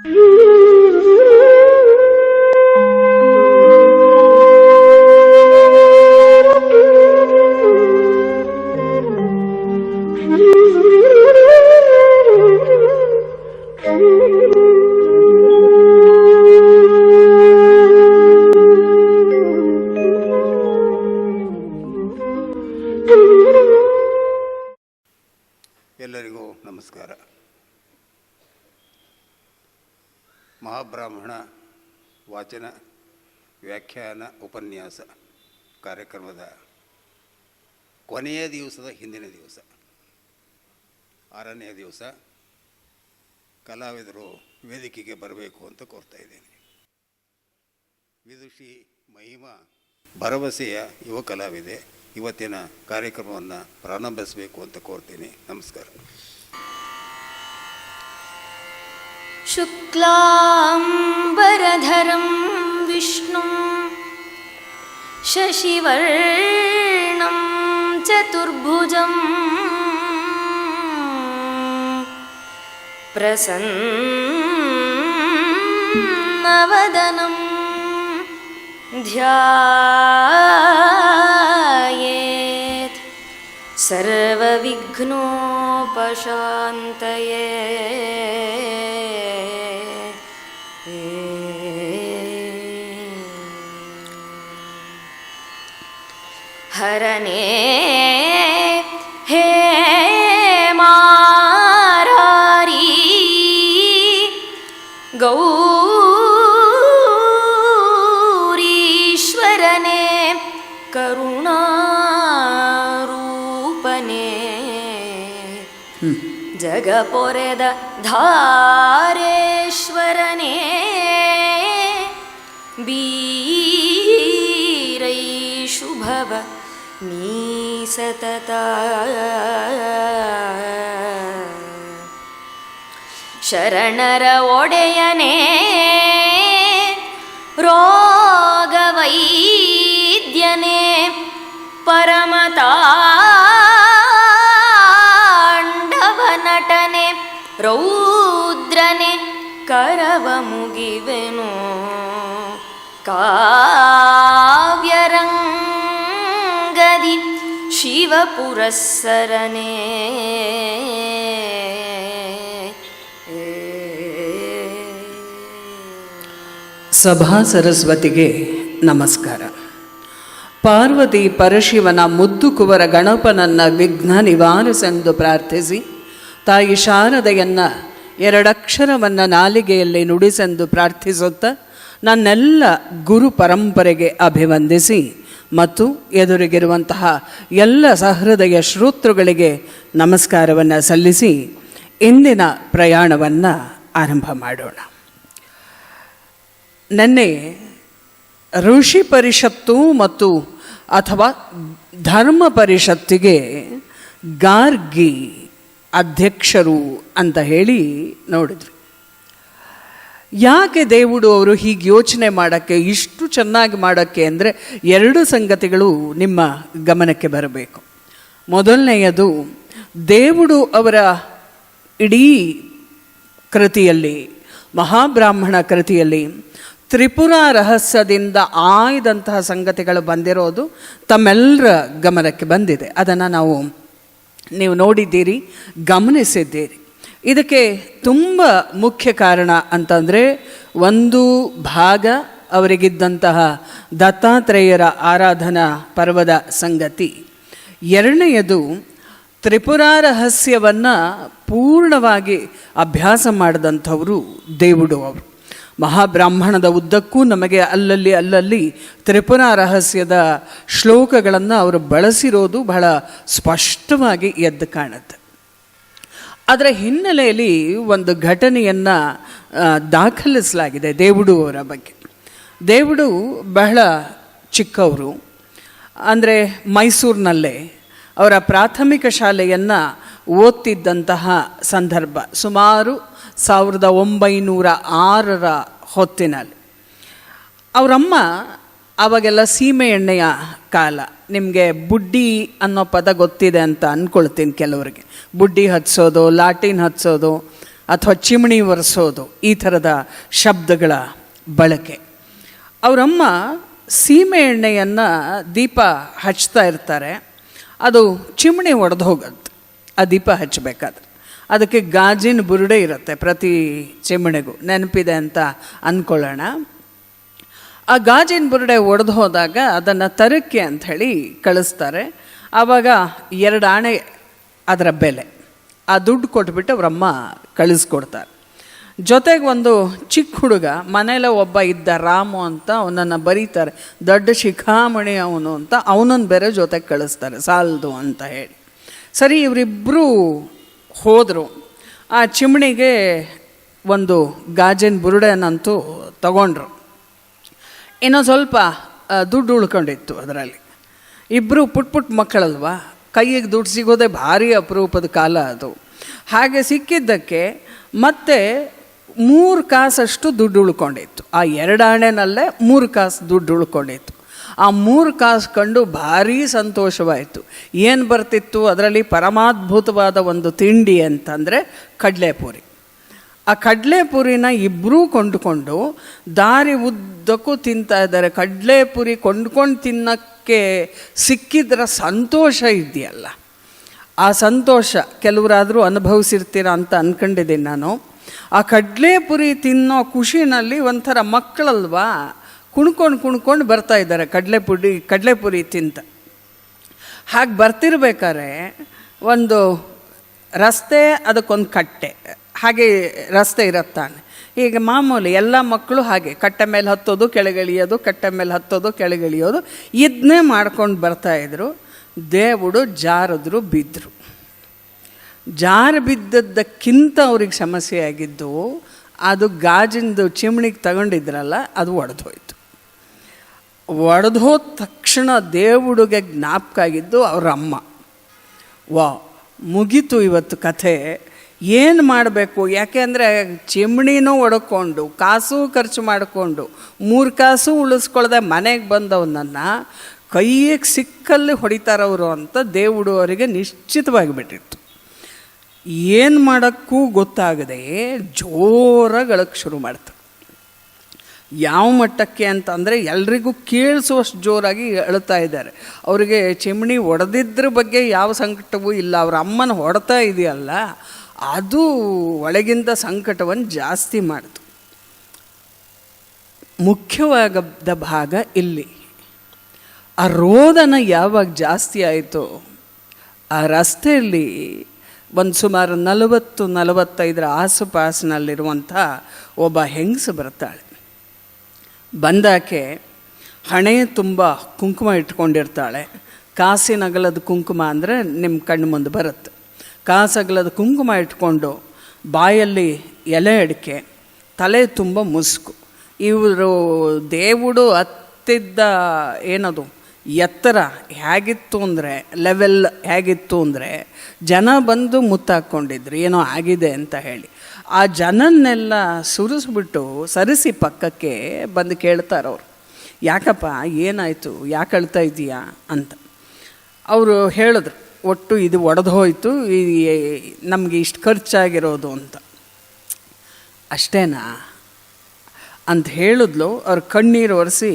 ಎಲ್ಲರಿಗೂ ನಮಸ್ಕಾರ. ಮಹಾಬ್ರಾಹ್ಮಣ ವಾಚನ ವ್ಯಾಖ್ಯಾನ ಉಪನ್ಯಾಸ ಕಾರ್ಯಕ್ರಮದ ಕೊನೆಯ ದಿವಸದ ಹಿಂದಿನ ದಿವಸ 6ನೇ ದಿವಸ ಕಲಾವಿದರು ವೇದಿಕೆಗೆ ಬರಬೇಕು ಅಂತ ಕೋರ್ತಾ ಇದ್ದೇನೆ. ವಿದುಷಿ ಮಹಿಮಾ ಭರವಸೆಯ ಯುವ ಕಲಾವಿದೆ ಇವತ್ತಿನ ಕಾರ್ಯಕ್ರಮವನ್ನು ಪ್ರಾರಂಭಿಸಬೇಕು ಅಂತ ಕೋರ್ತೀನಿ. ನಮಸ್ಕಾರ. ಶುಕ್ಲಾಂಬರಧರಂ ವಿಷ್ಣುಂ ಶಶಿವರ್ಣಂ ಚತುರ್ಭುಜಂ ಪ್ರಸನ್ನವದನಂ ಧ್ಯಾಯೇತ್ ಸರ್ವವಿಘ್ನೋಪಶಾಂತಯೇ. ಹರನೇ ಹೇ ಮಾರಾರಿ ಗೌರೀಶ್ವರನೇ ಕರುಣಾರೂಪನೇ ಜಗಪೊರೆದ ಧಾರೇಶ್ವರನೇ ಬೀರೈ ಶುಭವ ನೀ ಸತತ. ಶರಣರ ಒಡೆಯನೇ ರೋಗವೈದ್ಯನೇ ಪರಮತಾಂಡವ ನಟನೆ ರೌದ್ರನೆ ಕರವ ಮುಗಿವೆನು ಕಾವ್ಯರಂಗದಿ ಶಿವಪುರಸ್ಸರನೇ. ಸಭಾ ಸರಸ್ವತಿಗೆ ನಮಸ್ಕಾರ. ಪಾರ್ವತಿ ಪರಶಿವನ ಮುದ್ದು ಕುವರ ಗಣಪನನ್ನು ವಿಘ್ನ ನಿವಾರಿಸೆಂದು ಪ್ರಾರ್ಥಿಸಿ, ತಾಯಿ ಶಾರದೆಯನ್ನು 2 ಅಕ್ಷರವನ್ನು ನಾಲಿಗೆಯಲ್ಲಿ ನುಡಿಸೆಂದು ಪ್ರಾರ್ಥಿಸುತ್ತಾ ನನ್ನೆಲ್ಲ ಗುರು ಪರಂಪರೆಗೆ ಅಭಿವಂದಿಸಿ ಮತ್ತು ಎದುರಿಗಿರುವಂತಹ ಎಲ್ಲ ಸಹೃದಯ ಶ್ರೋತೃಗಳಿಗೆ ನಮಸ್ಕಾರವನ್ನು ಸಲ್ಲಿಸಿ ಇಂದಿನ ಪ್ರಯಾಣವನ್ನು ಆರಂಭ ಮಾಡೋಣ. ನೆನ್ನೆ ಋಷಿ ಪರಿಷತ್ತು ಮತ್ತು ಅಥವಾ ಧರ್ಮ ಪರಿಷತ್ತಿಗೆ ಗಾರ್ಗಿ ಅಧ್ಯಕ್ಷರು ಅಂತ ಹೇಳಿ ನೋಡಿದ್ವಿ. ಯಾಕೆ ದೇವುಡು ಅವರು ಹೀಗೆ ಯೋಚನೆ ಮಾಡೋಕ್ಕೆ, ಇಷ್ಟು ಚೆನ್ನಾಗಿ ಮಾಡೋಕ್ಕೆ ಅಂದರೆ 2 ಸಂಗತಿಗಳು ನಿಮ್ಮ ಗಮನಕ್ಕೆ ಬರಬೇಕು. ಮೊದಲನೆಯದು, ದೇವುಡು ಅವರ ಇಡೀ ಕೃತಿಯಲ್ಲಿ, ಮಹಾಬ್ರಾಹ್ಮಣ ಕೃತಿಯಲ್ಲಿ ತ್ರಿಪುರ ರಹಸ್ಯದಿಂದ ಆಯ್ದಂತಹ ಸಂಗತಿಗಳು ಬಂದಿರೋದು ತಮ್ಮೆಲ್ಲರ ಗಮನಕ್ಕೆ ಬಂದಿದೆ. ಅದನ್ನು ನೀವು ನೋಡಿದ್ದೀರಿ, ಗಮನಿಸಿದ್ದೀರಿ. ಇದಕ್ಕೆ ತುಂಬ ಮುಖ್ಯ ಕಾರಣ ಅಂತಂದರೆ, ಒಂದು ಭಾಗ ಅವರಿಗಿದ್ದಂತಹ ದತ್ತಾತ್ರೇಯರ ಆರಾಧನಾ ಪರ್ವದ ಸಂಗತಿ, ಎರಡನೆಯದು ತ್ರಿಪುರ ರಹಸ್ಯವನ್ನು ಪೂರ್ಣವಾಗಿ ಅಭ್ಯಾಸ ಮಾಡಿದಂಥವರು ದೇವುಡು ಅವರು. ಮಹಾಬ್ರಾಹ್ಮಣದ ಉದ್ದಕ್ಕೂ ನಮಗೆ ಅಲ್ಲಲ್ಲಿ ತ್ರಿಪುರ ರಹಸ್ಯದ ಶ್ಲೋಕಗಳನ್ನು ಅವರು ಬಳಸಿರೋದು ಬಹಳ ಸ್ಪಷ್ಟವಾಗಿ ಎದ್ದು ಕಾಣುತ್ತೆ. ಅದರ ಹಿನ್ನೆಲೆಯಲ್ಲಿ ಒಂದು ಘಟನೆಯನ್ನು ದಾಖಲಿಸಲಾಗಿದೆ ದೇವುಡು ಅವರ ಬಗ್ಗೆ. ದೇವುಡು ಬಹಳ ಚಿಕ್ಕವರು, ಅಂದರೆ ಮೈಸೂರಿನಲ್ಲೇ ಅವರ ಪ್ರಾಥಮಿಕ ಶಾಲೆಯನ್ನು ಓದ್ತಿದ್ದಂತಹ ಸಂದರ್ಭ ಸುಮಾರು 1906ರ ಹೊತ್ತಿನಲ್ಲಿ. ಅವರಮ್ಮ ಆವಾಗೆಲ್ಲ ಸೀಮೆ ಎಣ್ಣೆಯ ಕಾಲ. ನಿಮಗೆ ಬುಡ್ಡಿ ಅನ್ನೋ ಪದ ಗೊತ್ತಿದೆ ಅಂತ ಅಂದ್ಕೊಳ್ತೀನಿ ಕೆಲವರಿಗೆ. ಬುಡ್ಡಿ ಹಚ್ಚೋದು, ಲಾಟಿನ್ ಹಚ್ಚೋದು, ಅಥವಾ ಚಿಮಣಿ ಒರೆಸೋದು, ಈ ಥರದ ಶಬ್ದಗಳ ಬಳಕೆ. ಅವರಮ್ಮ ಸೀಮೆ ಎಣ್ಣೆಯನ್ನು ದೀಪ ಹಚ್ತಾ ಇರ್ತಾರೆ, ಅದು ಚಿಮಣಿ ಒಡೆದು ಹೋಗುತ್ತೆ ಆ ದೀಪ ಹಚ್ಚಬೇಕಾದ್ರೆ. ಅದಕ್ಕೆ ಗಾಜಿನ ಬುರುಡೆ ಇರುತ್ತೆ ಪ್ರತಿ ಚಿಮಣಿಗೂ, ನೆನಪಿದೆ ಅಂತ ಅಂದ್ಕೊಳ್ಳೋಣ. ಆ ಗಾಜಿನ ಬುರುಡೆ ಒಡೆದು ಹೋದಾಗ ಅದನ್ನು ತರಕ್ಕೆ ಅಂಥೇಳಿ ಕಳಿಸ್ತಾರೆ. ಆವಾಗ 2 ಆಣೆ ಅದರ ಬೆಲೆ, ಆ ದುಡ್ಡು ಕೊಟ್ಬಿಟ್ಟು ಅವರಮ್ಮ ಕಳಿಸ್ಕೊಡ್ತಾರೆ. ಜೊತೆಗೆ ಒಂದು ಚಿಕ್ಕ ಹುಡುಗ ಮನೇಲೆ ಒಬ್ಬ ಇದ್ದ, ರಾಮು ಅಂತ, ಅವನನ್ನು ಬರೀತಾರೆ, ದೊಡ್ಡ ಶಿಖಾಮಣಿ ಅವನು ಅಂತ, ಅವನನ್ನು ಬೇರೆ ಜೊತೆಗೆ ಕಳಿಸ್ತಾರೆ ಸಾಲದು ಅಂತ ಹೇಳಿ. ಸರಿ, ಇವರಿಬ್ಬರು ಹೋದರು. ಆ ಚಿಮಣಿಗೆ ಒಂದು ಗಾಜಿನ ಬುರುಡೆನಂತೂ ತಗೊಂಡ್ರು. ಇನ್ನೂ ಸ್ವಲ್ಪ ದುಡ್ಡು ಉಳ್ಕೊಂಡಿತ್ತು ಅದರಲ್ಲಿ. ಇಬ್ಬರು ಪುಟ್ ಮಕ್ಕಳಲ್ವ, ಕೈಗೆ ದುಡ್ಡು ಸಿಗೋದೇ ಭಾರಿ ಅಪರೂಪದ ಕಾಲ ಅದು. ಹಾಗೆ ಸಿಕ್ಕಿದ್ದಕ್ಕೆ ಮತ್ತೆ 3 ಕಾಸಷ್ಟು ದುಡ್ಡು ಉಳ್ಕೊಂಡಿತ್ತು. ಆ 2 ಆಣೆನಲ್ಲೇ 3 ಕಾಸು ದುಡ್ಡು ಉಳ್ಕೊಂಡಿತ್ತು. ಆ 3 ಕಾಸು ಕಂಡು ಭಾರೀ ಸಂತೋಷವಾಯಿತು. ಏನು ಬರ್ತಿತ್ತು ಅದರಲ್ಲಿ? ಪರಮಾದ್ಭುತವಾದ ಒಂದು ತಿಂಡಿ ಅಂತಂದರೆ ಕಡಲೆಪುರಿ. ಆ ಕಡಲೆಪುರಿನ ಇಬ್ಬರೂ ಕೊಂಡುಕೊಂಡು ದಾರಿ ಉದ್ದಕ್ಕೂ ತಿಂತಾ ಇದ್ದಾರೆ. ಕಡಲೆಪುರಿ ಕೊಂಡ್ಕೊಂಡು ತಿನ್ನೋಕ್ಕೆ ಸಿಕ್ಕಿದ್ರ ಸಂತೋಷ ಇದೆಯಲ್ಲ, ಆ ಸಂತೋಷ ಕೆಲವರಾದರೂ ಅನುಭವಿಸಿರ್ತೀರ ಅಂತ ಅಂದ್ಕೊಂಡಿದ್ದೀನಿ ನಾನು. ಆ ಕಡಲೆಪುರಿ ತಿನ್ನೋ ಖುಷಿನಲ್ಲಿ ಒಂಥರ ಮಕ್ಕಳಲ್ವಾ, ಕುಣ್ಕೊಂಡು ಬರ್ತಾ ಇದ್ದಾರೆ ಕಡಲೆಪುರಿ ತಿಂತ. ಹಾಗೆ ಬರ್ತಿರ್ಬೇಕಾದ್ರೆ ಒಂದು ರಸ್ತೆ, ಅದಕ್ಕೊಂದು ಕಟ್ಟೆ, ಹಾಗೆ ರಸ್ತೆ ಇರುತ್ತಾನೆ. ಈಗ ಮಾಮೂಲಿ ಎಲ್ಲ ಮಕ್ಕಳು ಹಾಗೆ ಕಟ್ಟೆ ಮೇಲೆ ಹತ್ತೋದು ಕೆಳಗಿಳಿಯೋದು, ಕಟ್ಟೆ ಮೇಲೆ ಹತ್ತೋದು ಕೆಳಗಿಳಿಯೋದು, ಇದನ್ನೇ ಮಾಡ್ಕೊಂಡು ಬರ್ತಾಯಿದ್ರು. ದೇವುಡು ಜಾರಿದ್ರು, ಬಿದ್ದರು. ಜಾರು ಬಿದ್ದದ್ದಕ್ಕಿಂತ ಅವ್ರಿಗೆ ಸಮಸ್ಯೆ ಆಗಿದ್ದು, ಅದು ಗಾಜಿಂದು ಚಿಮಣಿಗೆ ತಗೊಂಡಿದ್ರಲ್ಲ, ಅದು ಒಡೆದೋಯ್ತು. ಒಡೆದೋದ ತಕ್ಷಣ ದೇವುಡಿಗೆ ಜ್ಞಾಪಕ ಆಗಿದ್ದು ಅವ್ರ ಅಮ್ಮ. ಮುಗೀತು ಇವತ್ತು ಕಥೆ, ಏನು ಮಾಡಬೇಕು? ಯಾಕೆಂದರೆ ಚಿಮಣಿನೂ ಒಡ್ಕೊಂಡು, ಕಾಸು ಖರ್ಚು ಮಾಡಿಕೊಂಡು, 3 ಕಾಸು ಉಳಿಸ್ಕೊಳ್ದೆ ಮನೆಗೆ ಬಂದವನನ್ನು ಕೈಗೆ ಸಿಕ್ಕಲ್ಲಿ ಹೊಡಿತಾರವರು ಅಂತ ದೇವುಡು ಅವರಿಗೆ ನಿಶ್ಚಿತವಾಗಿ ಬಿಟ್ಟಿತ್ತು. ಏನು ಮಾಡೋಕ್ಕೂ ಗೊತ್ತಾಗದೆ ಜೋರಾಗಿ ಅಳಕ್ಕೆ ಶುರು ಮಾಡ್ತಾರೆ. ಯಾವ ಮಟ್ಟಕ್ಕೆ ಅಂತಂದರೆ ಎಲ್ರಿಗೂ ಕೇಳಿಸುವಷ್ಟು ಜೋರಾಗಿ ಅಳ್ತಾ ಇದ್ದಾರೆ. ಅವರಿಗೆ ಚಿಮಣಿ ಒಡೆದಿದ್ರ ಬಗ್ಗೆ ಯಾವ ಸಂಕಟವೂ ಇಲ್ಲ, ಅವ್ರ ಅಮ್ಮನ ಹೊಡ್ತಾ ಇದೆಯಲ್ಲ ಅದು ಒಳಗಿಂದ ಸಂಕಟವನ್ನು ಜಾಸ್ತಿ ಮಾಡಿತು. ಮುಖ್ಯವಾದ ಭಾಗ ಇಲ್ಲಿ. ಆ ರೋದನ ಯಾವಾಗ ಜಾಸ್ತಿ ಆಯಿತು, ಆ ರಸ್ತೆಯಲ್ಲಿ ಒಂದು ಸುಮಾರು 40-45 ಆಸುಪಾಸಿನಲ್ಲಿರುವಂಥ ಒಬ್ಬ ಹೆಂಗಸು ಬರ್ತಾಳೆ. ಬಂದಾಕೆ ಹಣೆ ತುಂಬ ಕುಂಕುಮ ಇಟ್ಕೊಂಡಿರ್ತಾಳೆ. ಕಾಸಿನಗಲದ ಕುಂಕುಮ ಅಂದರೆ ನಿಮ್ಮ ಕಣ್ಣು ಮುಂದೆ ಬರುತ್ತೆ. ಕಾಸಗಲದ ಕುಂಕುಮ ಇಟ್ಕೊಂಡು, ಬಾಯಲ್ಲಿ ಎಲೆ ಅಡಿಕೆ, ತಲೆ ತುಂಬ ಮುಸುಕು. ಇವರು ದೇವುಡು ಹತ್ತಿದ್ದ ಏನದು ಎತ್ತರ ಹೇಗಿತ್ತು ಅಂದರೆ, ಲೆವೆಲ್ ಹೇಗಿತ್ತು ಅಂದರೆ, ಜನ ಬಂದು ಮುತ್ತಾಕ್ಕೊಂಡಿದ್ರು ಏನೋ ಆಗಿದೆ ಅಂತ ಹೇಳಿ. ಆ ಜನನ್ನೆಲ್ಲ ಸುರಿಸ್ಬಿಟ್ಟು ಸರಿಸಿ ಪಕ್ಕಕ್ಕೆ ಬಂದು ಕೇಳ್ತಾರವ್ರು, ಯಾಕಪ್ಪ ಏನಾಯಿತು, ಯಾಕೆ ಅಳ್ತಾ ಇದೀಯಾ ಅಂತ. ಅವರು ಹೇಳಿದ್ರು, ಒಟ್ಟು ಇದು ಒಡೆದು ಹೋಯಿತು, ನಮಗೆ ಇಷ್ಟು ಖರ್ಚಾಗಿರೋದು ಅಂತ. ಅಷ್ಟೇನಾ ಅಂತ ಹೇಳಿದ್ಲು. ಅವ್ರ ಕಣ್ಣೀರು ಒರೆಸಿ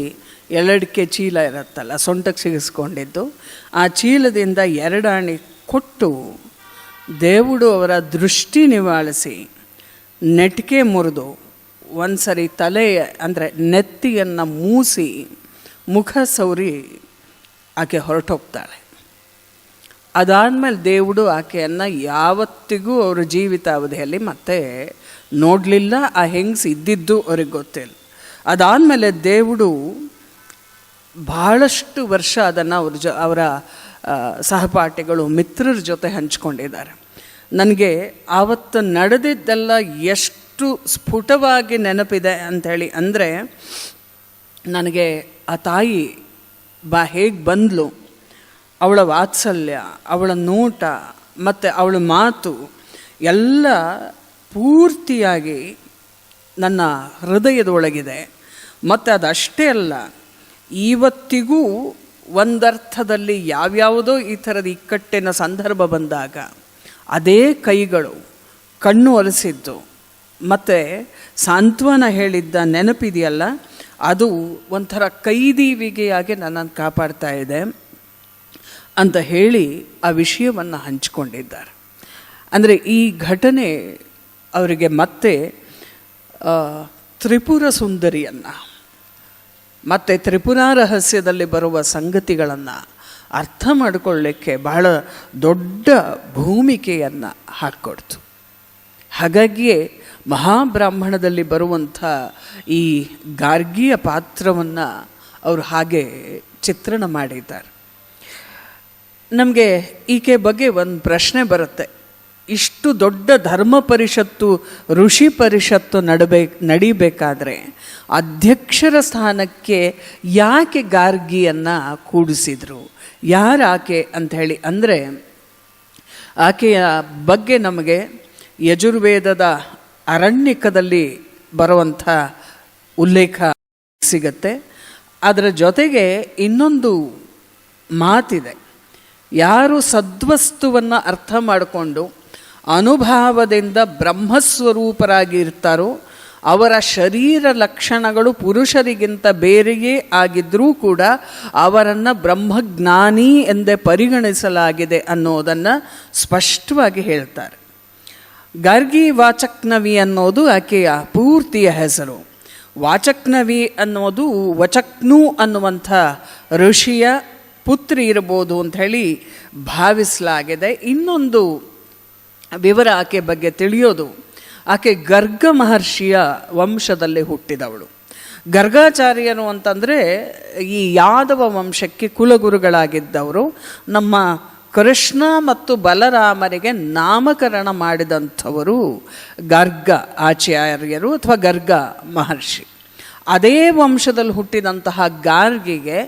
ಎಳಡಿಕೆ ಚೀಲ ಇರುತ್ತಲ್ಲ ಸೊಂಟಕ್ಕೆ ಸಿಗಿಸ್ಕೊಂಡಿದ್ದು, ಆ ಚೀಲದಿಂದ 2 ಆಣೆ ಕೊಟ್ಟು ದೇವುಡು ಅವರ ದೃಷ್ಟಿ ನಿವಾಳಿಸಿ ನೆಟ್ಗೆ ಮುರಿದು ಒಂದು ಸರಿ ತಲೆ ಅಂದರೆ ನೆತ್ತಿಯನ್ನು ಮೂಸಿ ಮುಖ ಸೌರಿ ಆಕೆ ಹೊರಟೋಗ್ತಾಳೆ. ಅದಾದಮೇಲೆ ದೇವುಡು ಆಕೆಯನ್ನು ಯಾವತ್ತಿಗೂ ಅವರ ಜೀವಿತಾವಧಿಯಲ್ಲಿ ಮತ್ತೆ ನೋಡಲಿಲ್ಲ. ಆ ಹೆಂಗಸು ಇದ್ದಿದ್ದು ಅವ್ರಿಗೆ ಗೊತ್ತಿಲ್ಲ. ಅದಾದಮೇಲೆ ದೇವುಡು ಭಾಳಷ್ಟು ವರ್ಷ ಅದನ್ನು ಅವರ ಸಹಪಾಠಿಗಳು ಮಿತ್ರರ ಜೊತೆ ಹಂಚ್ಕೊಂಡಿದ್ದಾರೆ. ನನಗೆ ಆವತ್ತು ನಡೆದಿದ್ದೆಲ್ಲ ಎಷ್ಟು ಸ್ಫುಟವಾಗಿ ನೆನಪಿದೆ ಅಂಥೇಳಿ ಅಂದರೆ, ನನಗೆ ಆ ತಾಯಿ ಹೇಗೆ ಬಂದಳು, ಅವಳ ವಾತ್ಸಲ್ಯ, ಅವಳ ನೋಟ ಮತ್ತು ಅವಳ ಮಾತು ಎಲ್ಲ ಪೂರ್ತಿಯಾಗಿ ನನ್ನ ಹೃದಯದೊಳಗಿದೆ. ಮತ್ತು ಅದಷ್ಟೇ ಅಲ್ಲ, ಇವತ್ತಿಗೂ ಒಂದರ್ಥದಲ್ಲಿ ಯಾವ್ಯಾವುದೋ ಈ ಥರದ ಇಕ್ಕಟ್ಟಿನ ಸಂದರ್ಭ ಬಂದಾಗ ಅದೇ ಕೈಗಳು ಕಣ್ಣು ಒರೆಸಿದ್ದು ಮತ್ತು ಸಾಂತ್ವನ ಹೇಳಿದ್ದ ನೆನಪಿದೆಯಲ್ಲ, ಅದು ಒಂಥರ ಕೈದಿವಿಗೆಯಾಗಿ ನನ್ನನ್ನು ಕಾಪಾಡ್ತಾ ಇದೆ ಅಂತ ಹೇಳಿ ಆ ವಿಷಯವನ್ನು ಹಂಚಿಕೊಂಡಿದ್ದಾರೆ. ಅಂದರೆ ಈ ಘಟನೆ ಅವರಿಗೆ ಮತ್ತೆ ತ್ರಿಪುರ ಸುಂದರಿಯನ್ನು ಮತ್ತು ತ್ರಿಪುರಾ ರಹಸ್ಯದಲ್ಲಿ ಬರುವ ಸಂಗತಿಗಳನ್ನು ಅರ್ಥ ಮಾಡಿಕೊಳ್ಳಿಕ್ಕೆ ಬಹಳ ದೊಡ್ಡ ಭೂಮಿಕೆಯನ್ನು ಹಾಕ್ಕೊಡ್ತು. ಹಾಗಾಗಿಯೇ ಮಹಾಬ್ರಾಹ್ಮಣದಲ್ಲಿ ಬರುವಂಥ ಈ ಗಾರ್ಗಿಯ ಪಾತ್ರವನ್ನು ಅವರು ಹಾಗೆ ಚಿತ್ರಣ ಮಾಡಿದ್ದಾರೆ. ನಮಗೆ ಈಕೆ ಬಗ್ಗೆ ಒಂದು ಪ್ರಶ್ನೆ ಬರುತ್ತೆ. ಇಷ್ಟು ದೊಡ್ಡ ಧರ್ಮ ಪರಿಷತ್ತು, ಋಷಿ ಪರಿಷತ್ತು ನಡಿಬೇಕಾದ್ರೆ ಅಧ್ಯಕ್ಷರ ಸ್ಥಾನಕ್ಕೆ ಯಾಕೆ ಗಾರ್ಗಿಯನ್ನು ಕೂಡಿಸಿದರು, ಯಾರಾಕೆ ಅಂಥೇಳಿ ಅಂದರೆ, ಆಕೆಯ ಬಗ್ಗೆ ನಮಗೆ ಯಜುರ್ವೇದದ ಅರಣ್ಯಕದಲ್ಲಿ ಬರುವಂಥ ಉಲ್ಲೇಖ ಸಿಗತ್ತೆ. ಅದರ ಜೊತೆಗೆ ಇನ್ನೊಂದು ಮಾತಿದೆ. ಯಾರು ಸದ್ವಸ್ತುವನ್ನು ಅರ್ಥ ಮಾಡಿಕೊಂಡು ಅನುಭಾವದಿಂದ ಬ್ರಹ್ಮಸ್ವರೂಪರಾಗಿ ಇರ್ತಾರೋ ಅವರ ಶರೀರ ಲಕ್ಷಣಗಳು ಪುರುಷರಿಗಿಂತ ಬೇರೆಯೇ ಆಗಿದ್ದರೂ ಕೂಡ ಅವರನ್ನು ಬ್ರಹ್ಮಜ್ಞಾನಿ ಎಂದೇ ಪರಿಗಣಿಸಲಾಗಿದೆ ಅನ್ನೋದನ್ನು ಸ್ಪಷ್ಟವಾಗಿ ಹೇಳ್ತಾರೆ. ಗಾರ್ಗಿ ವಾಚಕ್ನವಿ ಅನ್ನೋದು ಆಕೆಯ ಪೂರ್ತಿಯ ಹೆಸರು. ವಾಚಕ್ನವಿ ಅನ್ನೋದು ವಚಕ್ನು ಅನ್ನುವಂಥ ಋಷಿಯ ಪುತ್ರಿ ಇರ್ಬೋದು ಅಂಥೇಳಿ ಭಾವಿಸಲಾಗಿದೆ. ಇನ್ನೊಂದು ವಿವರ ಆಕೆ ಬಗ್ಗೆ ತಿಳಿಯೋದು, ಆಕೆ ಗರ್ಗ ಮಹರ್ಷಿಯ ವಂಶದಲ್ಲಿ ಹುಟ್ಟಿದವಳು. ಗರ್ಗಾಚಾರ್ಯರು ಅಂತಂದರೆ ಈ ಯಾದವ ವಂಶಕ್ಕೆ ಕುಲಗುರುಗಳಾಗಿದ್ದವರು. ನಮ್ಮ ಕೃಷ್ಣ ಮತ್ತು ಬಲರಾಮರಿಗೆ ನಾಮಕರಣ ಮಾಡಿದಂಥವರು ಗರ್ಗ ಆಚಾರ್ಯರು ಅಥವಾ ಗರ್ಗ ಮಹರ್ಷಿ. ಅದೇ ವಂಶದಲ್ಲಿ ಹುಟ್ಟಿದಂತಹ ಗಾರ್ಗಿಗೆ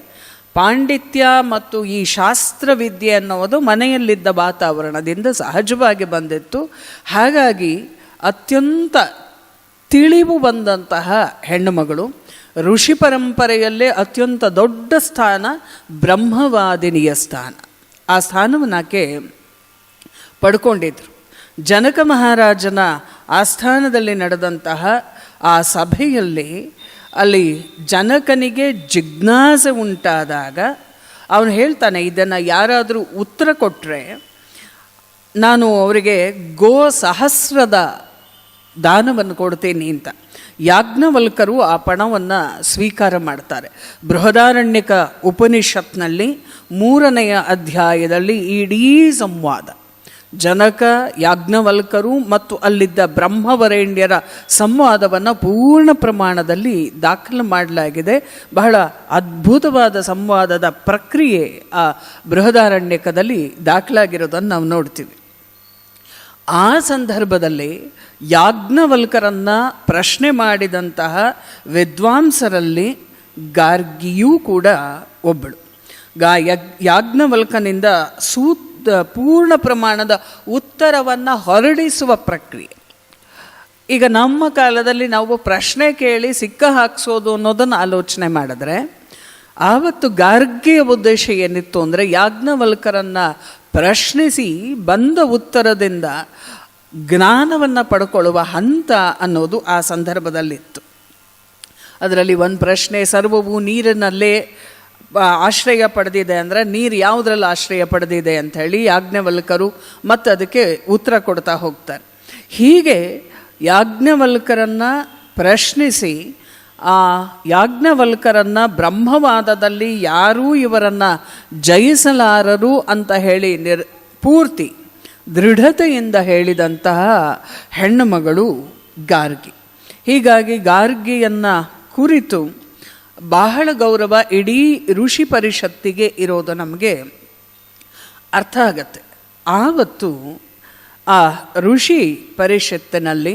ಪಾಂಡಿತ್ಯ ಮತ್ತು ಈ ಶಾಸ್ತ್ರವಿದ್ಯೆ ಅನ್ನೋದು ಮನೆಯಲ್ಲಿದ್ದ ವಾತಾವರಣದಿಂದ ಸಹಜವಾಗಿ ಬಂದಿತ್ತು. ಹಾಗಾಗಿ ಅತ್ಯಂತ ತಿಳಿವು ಬಂದಂತಹ ಹೆಣ್ಣುಮಗಳು. ಋಷಿ ಪರಂಪರೆಯಲ್ಲೇ ಅತ್ಯಂತ ದೊಡ್ಡ ಸ್ಥಾನ ಬ್ರಹ್ಮವಾದಿನಿಯ ಸ್ಥಾನ. ಆ ಸ್ಥಾನವನ್ನು ಆಕೆ ಪಡ್ಕೊಂಡಿದ್ರು. ಜನಕ ಮಹಾರಾಜನ ಆಸ್ಥಾನದಲ್ಲಿ ನಡೆದಂತಹ ಆ ಸಭೆಯಲ್ಲಿ ಅಲ್ಲಿ ಜನಕನಿಗೆ ಜಿಜ್ಞಾಸೆ ಉಂಟಾದಾಗ ಅವನು ಹೇಳ್ತಾನೆ, ಇದನ್ನು ಯಾರಾದರೂ ಉತ್ತರ ಕೊಟ್ಟರೆ ನಾನು ಅವರಿಗೆ ಸಹಸ್ರದ ದಾನವನ್ನು ಕೊಡ್ತೀನಿ ಅಂತ. ಯಾಜ್ಞವಲ್ಕರು ಆ ಪಣವನ್ನು ಸ್ವೀಕಾರ ಮಾಡ್ತಾರೆ. ಬೃಹದಾರಣ್ಯಕ ಉಪನಿಷತ್ನಲ್ಲಿ 3ನೇ ಅಧ್ಯಾಯದಲ್ಲಿ ಇಡೀ ಸಂವಾದ ಜನಕ, ಯಾಜ್ಞವಲ್ಕರು ಮತ್ತು ಅಲ್ಲಿದ್ದ ಬ್ರಹ್ಮವರೇಣ್ಯರ ಸಂವಾದವನ್ನು ಪೂರ್ಣ ಪ್ರಮಾಣದಲ್ಲಿ ದಾಖಲು ಮಾಡಲಾಗಿದೆ. ಬಹಳ ಅದ್ಭುತವಾದ ಸಂವಾದದ ಪ್ರಕ್ರಿಯೆ ಆ ಬೃಹದಾರಣ್ಯಕದಲ್ಲಿ ದಾಖಲಾಗಿರೋದನ್ನು ನಾವು ನೋಡ್ತೀವಿ. ಆ ಸಂದರ್ಭದಲ್ಲಿ ಯಾಜ್ಞವಲ್ಕರನ್ನು ಪ್ರಶ್ನೆ ಮಾಡಿದಂತಹ ವಿದ್ವಾಂಸರಲ್ಲಿ ಗಾರ್ಗಿಯೂ ಕೂಡ ಒಬ್ಬಳು. ಯಾಜ್ಞವಲ್ಕನಿಂದ ಪೂರ್ಣ ಪ್ರಮಾಣದ ಉತ್ತರವನ್ನು ಹೊರಡಿಸುವ ಪ್ರಕ್ರಿಯೆ. ಈಗ ನಮ್ಮ ಕಾಲದಲ್ಲಿ ನಾವು ಪ್ರಶ್ನೆ ಕೇಳಿ ಸಿಕ್ಕ ಹಾಕ್ಸೋದು ಅನ್ನೋದನ್ನು ಆಲೋಚನೆ ಮಾಡಿದ್ರೆ, ಆವತ್ತು ಗಾರ್ಗಿಯ ಉದ್ದೇಶ ಏನಿತ್ತು ಅಂದರೆ ಯಾಜ್ಞವಲ್ಕರನ್ನು ಪ್ರಶ್ನಿಸಿ ಬಂದ ಉತ್ತರದಿಂದ ಜ್ಞಾನವನ್ನು ಪಡ್ಕೊಳ್ಳುವ ಹಂತ ಅನ್ನೋದು ಆ ಸಂದರ್ಭದಲ್ಲಿತ್ತು. ಅದರಲ್ಲಿ ಒಂದು ಪ್ರಶ್ನೆ, ಸರ್ವವು ನೀರಿನಲ್ಲೇ ಆಶ್ರಯ ಪಡೆದಿದೆ ಅಂದರೆ ನೀರು ಯಾವುದ್ರಲ್ಲಿ ಆಶ್ರಯ ಪಡೆದಿದೆ ಅಂಥೇಳಿ ಯಾಜ್ಞವಲ್ಕರು ಮತ್ತು ಅದಕ್ಕೆ ಉತ್ತರ ಕೊಡ್ತಾ ಹೋಗ್ತಾರೆ. ಹೀಗೆ ಯಾಜ್ಞವಲ್ಕರನ್ನು ಪ್ರಶ್ನಿಸಿ ಆ ಯಾಜ್ಞವಲ್ಕರನ್ನು ಬ್ರಹ್ಮವಾದದಲ್ಲಿ ಯಾರೂ ಇವರನ್ನು ಜಯಿಸಲಾರರು ಅಂತ ಹೇಳಿ ಪೂರ್ತಿ ದೃಢತೆಯಿಂದ ಹೇಳಿದಂತಹ ಹೆಣ್ಣುಮಗಳು ಗಾರ್ಗಿ. ಹೀಗಾಗಿ ಗಾರ್ಗಿಯನ್ನು ಕುರಿತು ಬಹಳ ಗೌರವ ಇಡೀ ಋಷಿ ಪರಿಷತ್ತಿಗೆ ಇರೋದು ನಮಗೆ ಅರ್ಥ ಆಗತ್ತೆ. ಆವತ್ತು ಆ ಋಷಿ ಪರಿಷತ್ತಿನಲ್ಲಿ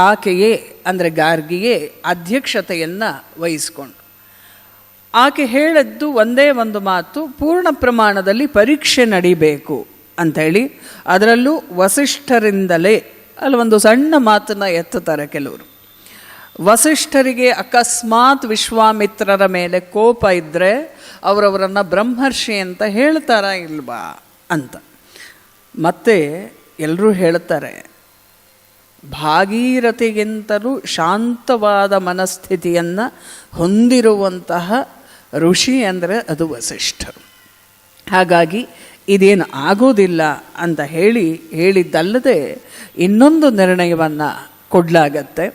ಆಕೆಯೇ ಅಂದರೆ ಗಾರ್ಗಿಯೇ ಅಧ್ಯಕ್ಷತೆಯನ್ನು ವಹಿಸ್ಕೊಂಡು ಆಕೆ ಹೇಳಿದ್ದು ಒಂದೇ ಒಂದು ಮಾತು, ಪೂರ್ಣ ಪ್ರಮಾಣದಲ್ಲಿ ಪರೀಕ್ಷೆ ನಡಿಬೇಕು ಅಂಥೇಳಿ. ಅದರಲ್ಲೂ ವಸಿಷ್ಠರಿಂದಲೇ ಅಲ್ಲಿ ಒಂದು ಸಣ್ಣ ಮಾತನ್ನು ಎತ್ತುತ್ತಾರೆ ಕೆಲವರು. ವಸಿಷ್ಠರಿಗೆ ಅಕಸ್ಮಾತ್ ವಿಶ್ವಾಮಿತ್ರರ ಮೇಲೆ ಕೋಪ ಇದ್ದರೆ ಅವರವರನ್ನು ಬ್ರಹ್ಮರ್ಷಿ ಅಂತ ಹೇಳ್ತಾರಾ ಇಲ್ವಾ ಅಂತ. ಮತ್ತೆ ಎಲ್ಲರೂ ಹೇಳ್ತಾರೆ, ಭಾಗೀರಥಿಗಿಂತಲೂ ಶಾಂತವಾದ ಮನಸ್ಥಿತಿಯನ್ನು ಹೊಂದಿರುವಂತಹ ಋಷಿ ಅಂದರೆ ಅದು ವಸಿಷ್ಠರು. ಹಾಗಾಗಿ ಇದೇನು ಆಗೋದಿಲ್ಲ ಅಂತ ಹೇಳಿದ್ದಲ್ಲದೆ ಇನ್ನೊಂದು ನಿರ್ಣಯವನ್ನು ಕೊಡಲಾಗತ್ತೆ.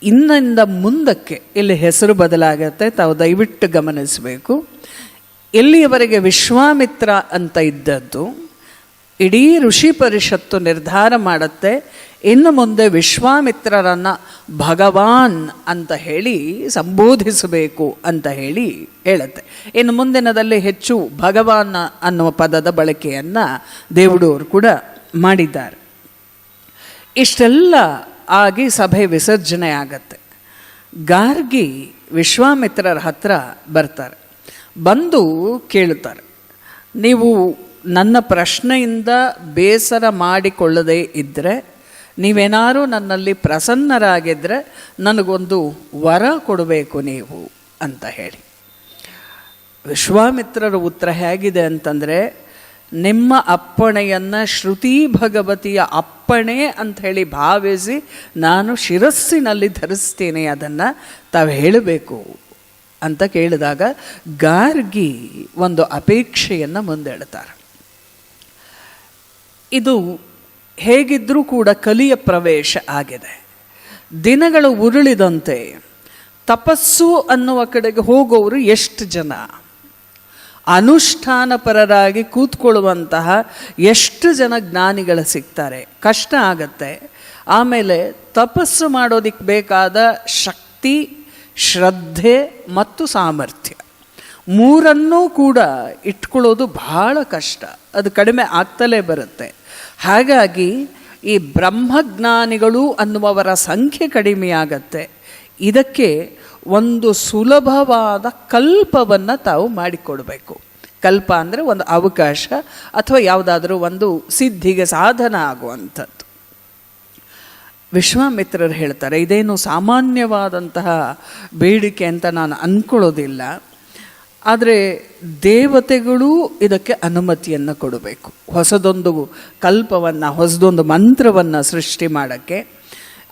ಇನ್ನಿಂದ ಮುಂದಕ್ಕೆ ಇಲ್ಲಿ ಹೆಸರು ಬದಲಾಗತ್ತೆ, ತಾವು ದಯವಿಟ್ಟು ಗಮನಿಸಬೇಕು. ಇಲ್ಲಿಯವರೆಗೆ ವಿಶ್ವಾಮಿತ್ರ ಅಂತ ಇದ್ದದ್ದು ಇಡೀ ಋಷಿ ಪರಿಷತ್ತು ನಿರ್ಧಾರ ಮಾಡುತ್ತೆ, ಇನ್ನು ಮುಂದೆ ವಿಶ್ವಾಮಿತ್ರರನ್ನು ಭಗವಾನ್ ಅಂತ ಹೇಳಿ ಸಂಬೋಧಿಸಬೇಕು ಅಂತ ಹೇಳುತ್ತೆ. ಇನ್ನು ಮುಂದಿನದಲ್ಲಿ ಹೆಚ್ಚು ಭಗವಾನ್ ಅನ್ನುವ ಪದದ ಬಳಕೆಯನ್ನು ದೇವಡೂರು ಕೂಡ ಮಾಡಿದ್ದಾರೆ. ಇಷ್ಟೆಲ್ಲ ಆಗಿ ಸಭೆ ವಿಸರ್ಜನೆ ಆಗತ್ತೆ. ಗಾರ್ಗಿ ವಿಶ್ವಾಮಿತ್ರರ ಹತ್ರ ಬರ್ತಾರೆ. ಬಂದು ಕೇಳುತ್ತಾರೆ, ನೀವು ನನ್ನ ಪ್ರಶ್ನೆಯಿಂದ ಬೇಸರ ಮಾಡಿಕೊಳ್ಳದೇ ಇದ್ದರೆ, ನೀವೇನಾದರೂ ನನ್ನಲ್ಲಿ ಪ್ರಸನ್ನರಾಗಿದ್ದರೆ ನನಗೊಂದು ವರ ಕೊಡಬೇಕು ನೀವು ಅಂತ ಹೇಳಿ. ವಿಶ್ವಾಮಿತ್ರರ ಉತ್ತರ ಹೇಗಿದೆ ಅಂತಂದರೆ, ನಿಮ್ಮ ಅಪ್ಪಣೆಯನ್ನು ಶ್ರುತಿ ಭಗವತಿಯ ಅಪ್ಪಣೆ ಅಂಥೇಳಿ ಭಾವಿಸಿ ನಾನು ಶಿರಸ್ಸಿನಲ್ಲಿ ಧರಿಸ್ತೀನಿ, ಅದನ್ನು ತಾವು ಹೇಳಬೇಕು ಅಂತ ಕೇಳಿದಾಗ ಗಾರ್ಗಿ ಒಂದು ಅಪೇಕ್ಷೆಯನ್ನು ಮುಂದಿಡ್ತಾರೆ. ಇದು ಹೇಗಿದ್ದರೂ ಕೂಡ ಕಲಿಯ ಪ್ರವೇಶ ಆಗಿದೆ. ದಿನಗಳು ಉರುಳಿದಂತೆ ತಪಸ್ಸು ಅನ್ನುವ ಕಡೆಗೆ ಹೋಗೋರು ಎಷ್ಟು ಜನ, ಅನುಷ್ಠಾನಪರರಾಗಿ ಕೂತ್ಕೊಳ್ಳುವಂತಹ ಎಷ್ಟು ಜನ ಜ್ಞಾನಿಗಳು ಸಿಗ್ತಾರೆ. ಕಷ್ಟ ಆಗತ್ತೆ. ಆಮೇಲೆ ತಪಸ್ಸು ಮಾಡೋದಕ್ಕೆ ಬೇಕಾದ ಶಕ್ತಿ, ಶ್ರದ್ಧೆ ಮತ್ತು ಸಾಮರ್ಥ್ಯ ಮೂರನ್ನೂ ಕೂಡ ಇಟ್ಕೊಳ್ಳೋದು ಬಹಳ ಕಷ್ಟ, ಅದು ಕಡಿಮೆ ಆಗ್ತಲೇ ಬರುತ್ತೆ. ಹಾಗಾಗಿ ಈ ಬ್ರಹ್ಮಜ್ಞಾನಿಗಳು ಅನ್ನುವವರ ಸಂಖ್ಯೆ ಕಡಿಮೆಯಾಗತ್ತೆ. ಇದಕ್ಕೆ ಒಂದು ಸುಲಭವಾದ ಕಲ್ಪವನ್ನು ತಾವು ಮಾಡಿಕೊಡಬೇಕು. ಕಲ್ಪ ಅಂದರೆ ಒಂದು ಅವಕಾಶ ಅಥವಾ ಯಾವುದಾದ್ರೂ ಒಂದು ಸಿದ್ಧಿಗೆ ಸಾಧನ ಆಗುವಂಥದ್ದು. ವಿಶ್ವಾಮಿತ್ರರು ಹೇಳ್ತಾರೆ, ಇದೇನು ಸಾಮಾನ್ಯವಾದಂತಹ ಬೇಡಿಕೆ ಅಂತ ನಾನು ಅಂದ್ಕೊಳ್ಳೋದಿಲ್ಲ, ಆದರೆ ದೇವತೆಗಳು ಇದಕ್ಕೆ ಅನುಮತಿಯನ್ನು ಕೊಡಬೇಕು. ಹೊಸದೊಂದು ಕಲ್ಪವನ್ನು, ಹೊಸದೊಂದು ಮಂತ್ರವನ್ನು ಸೃಷ್ಟಿ ಮಾಡೋಕ್ಕೆ.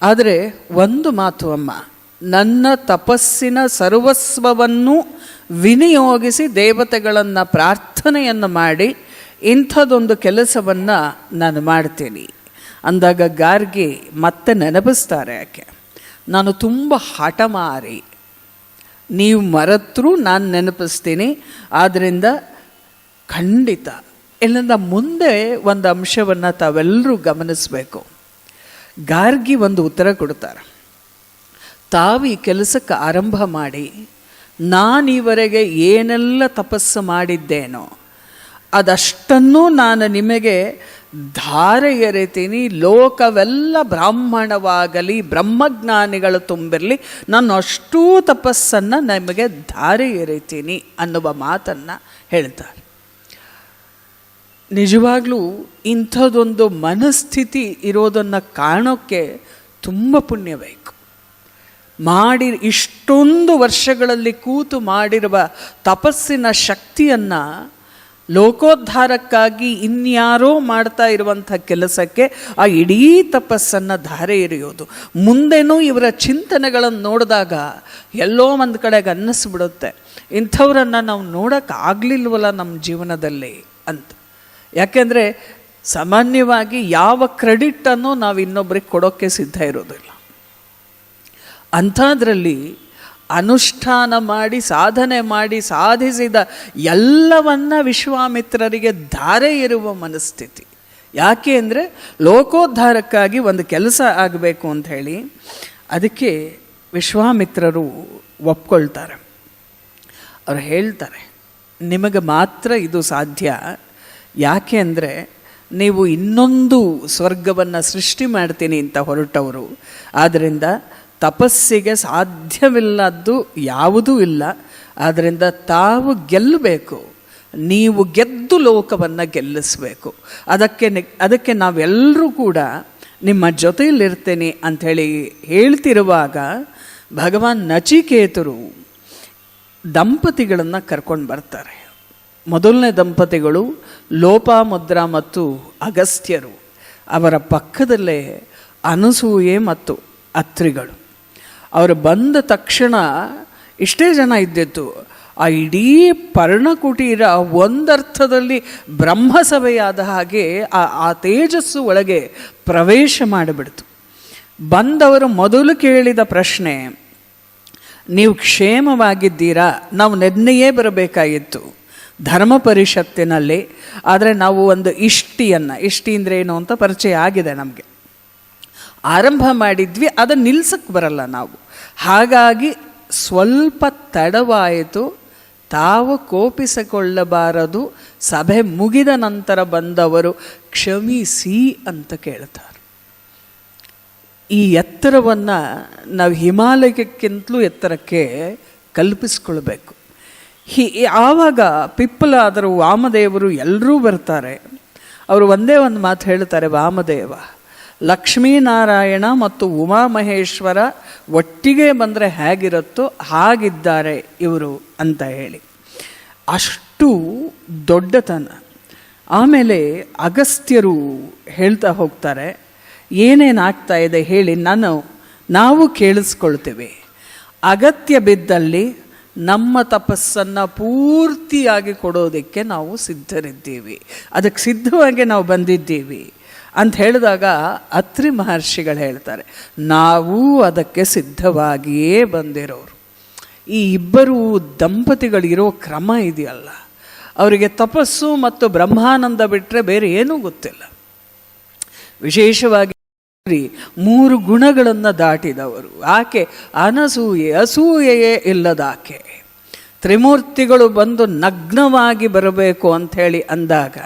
ಆದರೆ ಒಂದು ಮಾತು ಅಮ್ಮ, ನನ್ನ ತಪಸ್ಸಿನ ಸರ್ವಸ್ವವನ್ನು ವಿನಿಯೋಗಿಸಿ ದೇವತೆಗಳನ್ನು ಪ್ರಾರ್ಥನೆಯನ್ನು ಮಾಡಿ ಇಂಥದ್ದೊಂದು ಕೆಲಸವನ್ನು ನಾನು ಮಾಡ್ತೀನಿ ಅಂದಾಗ ಗಾರ್ಗಿ ಮತ್ತೆ ನೆನಪಿಸ್ತಾರೆ. ಯಾಕೆ, ನಾನು ತುಂಬ ಹಠಮಾರಿ, ನೀವು ಮರೆತರೂ ನಾನು ನೆನಪಿಸ್ತೀನಿ. ಆದ್ದರಿಂದ ಖಂಡಿತ ಇಲ್ಲಿಂದ ಮುಂದೆ ಒಂದು ಅಂಶವನ್ನು ತಾವೆಲ್ಲರೂ ಗಮನಿಸಬೇಕು. ಗಾರ್ಗಿ ಒಂದು ಉತ್ತರ ಕೊಡ್ತಾರೆ, ತಾವು ಈ ಕೆಲಸಕ್ಕೆ ಆರಂಭ ಮಾಡಿ ನಾನೀವರೆಗೆ ಏನೆಲ್ಲ ತಪಸ್ಸು ಮಾಡಿದ್ದೇನೋ ಅದಷ್ಟನ್ನೂ ನಾನು ನಿಮಗೆ ಧಾರೆ ಎರಿತೀನಿ. ಲೋಕವೆಲ್ಲ ಬ್ರಾಹ್ಮಣವಾಗಲಿ, ಬ್ರಹ್ಮಜ್ಞಾನಿಗಳು ತುಂಬಿರಲಿ, ನಾನು ಅಷ್ಟೂ ತಪಸ್ಸನ್ನು ನಿಮಗೆ ಧಾರೆ ಎರಿತೀನಿ ಅನ್ನುವ ಮಾತನ್ನು ಹೇಳ್ತಾರೆ. ನಿಜವಾಗ್ಲೂ ಇಂಥದ್ದೊಂದು ಮನಸ್ಥಿತಿ ಇರೋದನ್ನು ಕಾಣೋಕ್ಕೆ ತುಂಬ ಪುಣ್ಯ ಬೇಕು. ಇಷ್ಟೊಂದು ವರ್ಷಗಳಲ್ಲಿ ಕೂತು ಮಾಡಿರುವ ತಪಸ್ಸಿನ ಶಕ್ತಿಯನ್ನು ಲೋಕೋದ್ಧಾರಕ್ಕಾಗಿ ಇನ್ಯಾರೋ ಮಾಡ್ತಾ ಇರುವಂಥ ಕೆಲಸಕ್ಕೆ ಆ ಇಡೀ ತಪಸ್ಸನ್ನು ಧಾರೆ ಎರೆಯೋದು. ಮುಂದೆನೂ ಇವರ ಚಿಂತನೆಗಳನ್ನು ನೋಡಿದಾಗ ಎಲ್ಲೋ ಒಂದು ಕಡೆಗೆ ಅನ್ನಿಸ್ಬಿಡುತ್ತೆ, ಇಂಥವ್ರನ್ನು ನಾವು ನೋಡೋಕ್ಕಾಗಲಿಲ್ವಲ್ಲ ನಮ್ಮ ಜೀವನದಲ್ಲಿ ಅಂತ. ಯಾಕೆಂದರೆ ಸಾಮಾನ್ಯವಾಗಿ ಯಾವ ಕ್ರೆಡಿಟನ್ನು ನಾವು ಇನ್ನೊಬ್ಬರಿಗೆ ಕೊಡೋಕ್ಕೆ ಸಿದ್ಧ ಇರೋದಿಲ್ಲ. ಅಂಥದ್ರಲ್ಲಿ ಅನುಷ್ಠಾನ ಮಾಡಿ ಸಾಧನೆ ಮಾಡಿ ಸಾಧಿಸಿದ ಎಲ್ಲವನ್ನ ವಿಶ್ವಾಮಿತ್ರರಿಗೆ ಧಾರೆ ಇರುವ ಮನಸ್ಥಿತಿ. ಯಾಕೆ ಅಂದರೆ ಲೋಕೋದ್ಧಾರಕ್ಕಾಗಿ ಒಂದು ಕೆಲಸ ಆಗಬೇಕು ಅಂಥೇಳಿ. ಅದಕ್ಕೆ ವಿಶ್ವಾಮಿತ್ರರು ಒಪ್ಕೊಳ್ತಾರೆ. ಅವ್ರು ಹೇಳ್ತಾರೆ, ನಿಮಗೆ ಮಾತ್ರ ಇದು ಸಾಧ್ಯ. ಯಾಕೆ ಅಂದರೆ ನೀವು ಇನ್ನೊಂದು ಸ್ವರ್ಗವನ್ನು ಸೃಷ್ಟಿ ಮಾಡ್ತೀನಿ ಅಂತ ಹೊರಟವರು. ಆದ್ದರಿಂದ ತಪಸ್ಸಿಗೆ ಸಾಧ್ಯವಿಲ್ಲದ್ದು ಯಾವುದೂ ಇಲ್ಲ. ಆದ್ದರಿಂದ ತಾವು ಗೆಲ್ಲಬೇಕು, ನೀವು ಗೆದ್ದು ಲೋಕವನ್ನು ಗೆಲ್ಲಿಸಬೇಕು. ಅದಕ್ಕೆ ನಾವೆಲ್ಲರೂ ಕೂಡ ನಿಮ್ಮ ಜೊತೆಯಲ್ಲಿರ್ತೇನೆ ಅಂಥೇಳಿ ಹೇಳ್ತಿರುವಾಗ ಭಗವಾನ್ ನಚಿಕೇತರು ದಂಪತಿಗಳನ್ನು ಕರ್ಕೊಂಡು ಬರ್ತಾರೆ. ಮೊದಲನೇ ದಂಪತಿಗಳು ಲೋಪಾಮುದ್ರಾ ಮತ್ತು ಅಗಸ್ತ್ಯರು. ಅವರ ಪಕ್ಕದಲ್ಲೇ ಅನಸೂಯೆ ಮತ್ತು ಅತ್ರಿಗಳು. ಅವರು ಬಂದ ತಕ್ಷಣ ಇಷ್ಟೇ ಜನ ಇದ್ದಿತ್ತು. ಆ ಇಡೀ ಪರ್ಣಕುಟೀರ ಒಂದರ್ಥದಲ್ಲಿ ಬ್ರಹ್ಮಸಭೆಯಾದ ಹಾಗೆ ಆ ತೇಜಸ್ಸು ಒಳಗೆ ಪ್ರವೇಶ ಮಾಡಿಬಿಡ್ತು. ಬಂದವರು ಮೊದಲು ಕೇಳಿದ ಪ್ರಶ್ನೆ, ನೀವು ಕ್ಷೇಮವಾಗಿದ್ದೀರಾ? ನಾವು ನೆನ್ನೆಯೇ ಬರಬೇಕಾಗಿತ್ತು ಧರ್ಮ ಪರಿಷತ್ತಿನಲ್ಲಿ, ಆದರೆ ನಾವು ಒಂದು ಇಷ್ಟಿ ಅಂದರೆ ಏನು ಅಂತ ಪರಿಚಯ ಆಗಿದೆ ನಮಗೆ, ಆರಂಭ ಮಾಡಿದ್ವಿ, ಅದನ್ನು ನಿಲ್ಸಕ್ಕೆ ಬರಲ್ಲ ನಾವು, ಹಾಗಾಗಿ ಸ್ವಲ್ಪ ತಡವಾಯಿತು, ತಾವು ಕೋಪಿಸಿಕೊಳ್ಳಬಾರದು, ಸಭೆ ಮುಗಿದ ನಂತರ ಬಂದವರು ಕ್ಷಮಿಸಿ ಅಂತ ಕೇಳ್ತಾರೆ. ಈ ಎತ್ತರವನ್ನು ನಾವು ಹಿಮಾಲಯಕ್ಕಿಂತಲೂ ಎತ್ತರಕ್ಕೆ ಕಲ್ಪಿಸ್ಕೊಳ್ಬೇಕು. ಆವಾಗ ಪಿಪ್ಪಲಾದರು, ವಾಮದೇವರು ಎಲ್ಲರೂ ಬರ್ತಾರೆ. ಅವರು ಒಂದೇ ಒಂದು ಮಾತು ಹೇಳ್ತಾರೆ, ವಾಮದೇವ, ಲಕ್ಷ್ಮೀನಾರಾಯಣ ಮತ್ತು ಉಮಾಮಹೇಶ್ವರ ಒಟ್ಟಿಗೆ ಬಂದರೆ ಹೇಗಿರುತ್ತೋ ಹಾಗಿದ್ದಾರೆ ಇವರು ಅಂತ ಹೇಳಿ, ಅಷ್ಟು ದೊಡ್ಡತನ. ಆಮೇಲೆ ಅಗಸ್ತ್ಯರು ಹೇಳ್ತಾ ಹೋಗ್ತಾರೆ, ಏನೇನಾಗ್ತಾ ಇದೆ ಹೇಳಿ, ನಾವು ಕೇಳಿಸ್ಕೊಳ್ತೇವೆ. ಅಗತ್ಯ ಬಿದ್ದಲ್ಲಿ ನಮ್ಮ ತಪಸ್ಸನ್ನು ಪೂರ್ತಿಯಾಗಿ ಕೊಡೋದಕ್ಕೆ ನಾವು ಸಿದ್ಧರಿದ್ದೀವಿ, ಅದಕ್ಕೆ ಸಿದ್ಧವಾಗಿ ನಾವು ಬಂದಿದ್ದೀವಿ ಅಂತ ಹೇಳಿದಾಗ ಅತ್ರಿ ಮಹರ್ಷಿಗಳು ಹೇಳ್ತಾರೆ, ನಾವು ಅದಕ್ಕೆ ಸಿದ್ಧವಾಗಿಯೇ ಬಂದಿರೋರು. ಈ ಇಬ್ಬರು ದಂಪತಿಗಳಿರೋ ಕ್ರಮ ಇದೆಯಲ್ಲ, ಅವರಿಗೆ ತಪಸ್ಸು ಮತ್ತು ಬ್ರಹ್ಮಾನಂದ ಬಿಟ್ಟರೆ ಬೇರೆ ಏನೂ ಗೊತ್ತಿಲ್ಲ. ವಿಶೇಷವಾಗಿ 3 ಗುಣಗಳನ್ನು ದಾಟಿದವರು. ಆಕೆ ಅನಸೂಯೆ, ಅಸೂಯೆಯೇ ಇಲ್ಲದಾಕೆ. ತ್ರಿಮೂರ್ತಿಗಳು ಬಂದು ನಗ್ನವಾಗಿ ಬರಬೇಕು ಅಂಥೇಳಿ ಅಂದಾಗ,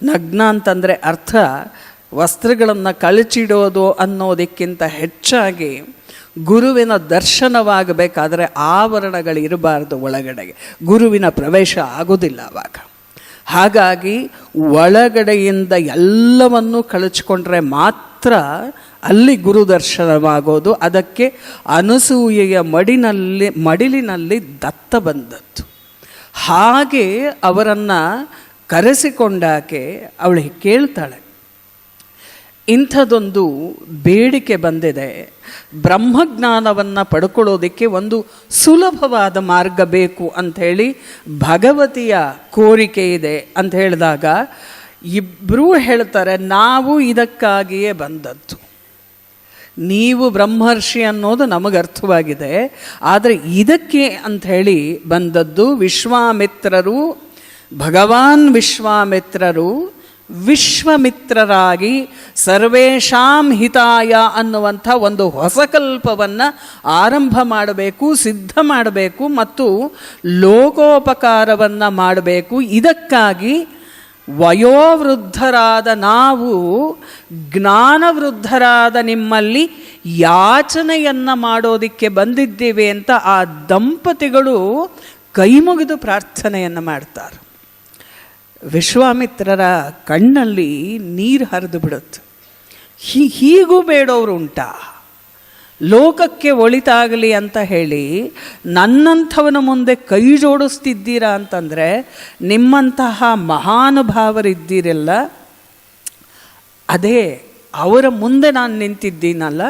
ನಗ್ನ ಅಂತಂದರೆ ಅರ್ಥ ವಸ್ತ್ರಗಳನ್ನು ಕಳಚಿಡೋದು ಅನ್ನೋದಕ್ಕಿಂತ ಹೆಚ್ಚಾಗಿ ಗುರುವಿನ ದರ್ಶನವಾಗಬೇಕಾದರೆ ಆವರಣಗಳಿರಬಾರ್ದು ಒಳಗಡೆಗೆ, ಗುರುವಿನ ಪ್ರವೇಶ ಆಗೋದಿಲ್ಲ ಆವಾಗ. ಹಾಗಾಗಿ ಒಳಗಡೆಯಿಂದ ಎಲ್ಲವನ್ನೂ ಕಳಚಿಕೊಂಡ್ರೆ ಮಾತ್ರ ಅಲ್ಲಿ ಗುರು ದರ್ಶನವಾಗೋದು. ಅದಕ್ಕೆ ಅನಸೂಯೆಯ ಮಡಿಲಿನಲ್ಲಿ ದತ್ತ ಬಂದದ್ದು. ಹಾಗೆ ಅವರನ್ನು ಕರೆಸಿಕೊಂಡಾಕೆ ಅವಳಿಗೆ ಕೇಳ್ತಾಳೆ, ಇಂಥದ್ದೊಂದು ಬೇಡಿಕೆ ಬಂದಿದೆ, ಬ್ರಹ್ಮಜ್ಞಾನವನ್ನು ಪಡ್ಕೊಳ್ಳೋದಕ್ಕೆ ಒಂದು ಸುಲಭವಾದ ಮಾರ್ಗ ಬೇಕು ಅಂಥೇಳಿ ಭಗವತಿಯ ಕೋರಿಕೆ ಇದೆ ಅಂತ ಹೇಳಿದಾಗ ಇಬ್ಬರೂ ಹೇಳ್ತಾರೆ, ನಾವು ಇದಕ್ಕಾಗಿಯೇ ಬಂದದ್ದು. ನೀವು ಬ್ರಹ್ಮರ್ಷಿ ಅನ್ನೋದು ನಮಗೆ ಅರ್ಥವಾಗಿದೆ, ಆದರೆ ಇದಕ್ಕೆ ಅಂಥೇಳಿ ಬಂದದ್ದು. ವಿಶ್ವಾಮಿತ್ರರು, ಭಗವಾನ್ ವಿಶ್ವಾಮಿತ್ರರು ವಿಶ್ವಮಿತ್ರರಾಗಿ ಸರ್ವೇಷಾಂ ಹಿತಾಯ ಅನ್ನುವಂಥ ಒಂದು ಹೊಸ ಕಲ್ಪವನ್ನು ಆರಂಭ ಮಾಡಬೇಕು, ಸಿದ್ಧ ಮಾಡಬೇಕು ಮತ್ತು ಲೋಕೋಪಕಾರವನ್ನು ಮಾಡಬೇಕು. ಇದಕ್ಕಾಗಿ ವಯೋವೃದ್ಧರಾದ ನಾವು ಜ್ಞಾನವೃದ್ಧರಾದ ನಿಮ್ಮಲ್ಲಿ ಯಾಚನೆಯನ್ನು ಮಾಡೋದಕ್ಕೆ ಬಂದಿದ್ದೇವೆ ಅಂತ ಆ ದಂಪತಿಗಳು ಕೈಮುಗಿದು ಪ್ರಾರ್ಥನೆಯನ್ನು ಮಾಡ್ತಾರೆ. ವಿಶ್ವಾಮಿತ್ರರ ಕಣ್ಣಲ್ಲಿ ನೀರು ಹರಿದು ಬಿಡುತ್ತೆ. ಹೀಗೂ ಬೇಡವರು ಉಂಟಾ? ಲೋಕಕ್ಕೆ ಒಳಿತಾಗಲಿ ಅಂತ ಹೇಳಿ ನನ್ನಂಥವನ ಮುಂದೆ ಕೈ ಜೋಡಿಸ್ತಿದ್ದೀರಾ ಅಂತಂದರೆ, ನಿಮ್ಮಂತಹ ಮಹಾನುಭಾವರಿದ್ದೀರಲ್ಲ, ಅದೇ ಅವರ ಮುಂದೆ ನಾನು ನಿಂತಿದ್ದೀನಲ್ಲ,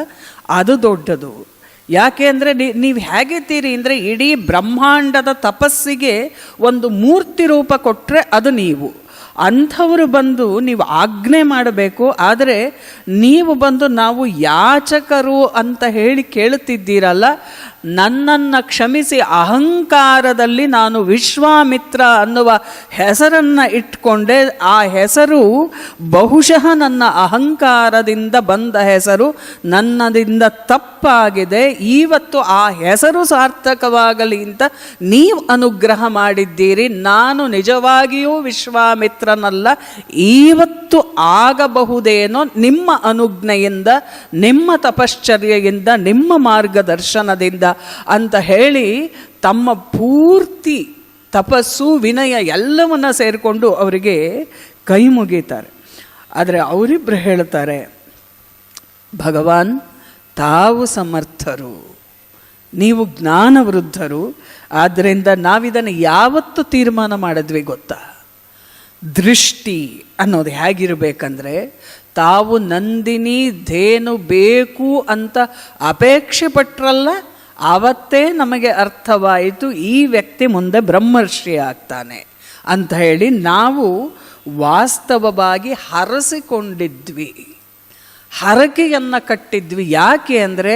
ಅದು ದೊಡ್ಡದು. ಯಾಕೆ ಅಂದರೆ ನೀವು ಹೇಗಿದ್ದೀರಿ ಅಂದರೆ, ಇಡೀ ಬ್ರಹ್ಮಾಂಡದ ತಪಸ್ಸಿಗೆ ಒಂದು ಮೂರ್ತಿ ರೂಪ ಕೊಟ್ಟರೆ ಅದು ನೀವು. ಅಂಥವರು ಬಂದು ನೀವು ಆಜ್ಞೆ ಮಾಡಬೇಕು, ಆದರೆ ನೀವು ಬಂದು ನಾವು ಯಾಚಕರು ಅಂತ ಹೇಳಿ ಕೇಳುತ್ತಿದ್ದೀರಲ್ಲ, ನನ್ನನ್ನು ಕ್ಷಮಿಸಿ, ಅಹಂಕಾರದಲ್ಲಿ ನಾನು ವಿಶ್ವಾಮಿತ್ರ ಅನ್ನುವ ಹೆಸರನ್ನು ಇಟ್ಕೊಂಡೆ. ಆ ಹೆಸರು ಬಹುಶಃ ನನ್ನ ಅಹಂಕಾರದಿಂದ ಬಂದ ಹೆಸರು, ನನ್ನದಿಂದ ತಪ್ಪಾಗಿದೆ. ಇವತ್ತು ಆ ಹೆಸರು ಸಾರ್ಥಕವಾಗಲಿ ಅಂತ ನೀವು ಅನುಗ್ರಹ ಮಾಡಿದ್ದೀರಿ. ನಾನು ನಿಜವಾಗಿಯೂ ವಿಶ್ವಾಮಿತ್ರನಲ್ಲ, ಇವತ್ತು ಆಗಬಹುದೇನೋ ನಿಮ್ಮ ಅನುಜ್ಞೆಯಿಂದ, ನಿಮ್ಮ ತಪಶ್ಚರ್ಯೆಯಿಂದ, ನಿಮ್ಮ ಮಾರ್ಗದರ್ಶನದಿಂದ ಅಂತ ಹೇಳಿ ತಮ್ಮ ಪೂರ್ತಿ ತಪಸ್ಸು ವಿನಯ ಎಲ್ಲವನ್ನ ಸೇರಿಕೊಂಡು ಅವರಿಗೆ ಕೈ ಮುಗೀತಾರೆ. ಆದರೆ ಅವರಿಬ್ಬರು ಹೇಳ್ತಾರೆ, ಭಗವಾನ್ ತಾವು ಸಮರ್ಥರು, ನೀವು ಜ್ಞಾನವೃದ್ಧರು, ಆದ್ದರಿಂದ ನಾವಿದನ್ನು ಯಾವತ್ತು ತೀರ್ಮಾನ ಮಾಡಿದ್ವಿ ಗೊತ್ತಾ? ದೃಷ್ಟಿ ಅನ್ನೋದು ಹೇಗಿರಬೇಕಂದ್ರೆ, ತಾವು ನಂದಿನಿ ಧೇನು ಬೇಕು ಅಂತ ಅಪೇಕ್ಷೆ ಪಟ್ರಲ್ಲ, ಆವತ್ತೇ ನಮಗೆ ಅರ್ಥವಾಯಿತು ಈ ವ್ಯಕ್ತಿ ಮುಂದೆ ಬ್ರಹ್ಮರ್ಷಿ ಆಗ್ತಾನೆ ಅಂತ ಹೇಳಿ ನಾವು ವಾಸ್ತವವಾಗಿ ಹರಸಿಕೊಂಡಿದ್ವಿ, ಹರಕೆಯನ್ನು ಕಟ್ಟಿದ್ವಿ. ಯಾಕೆ ಅಂದರೆ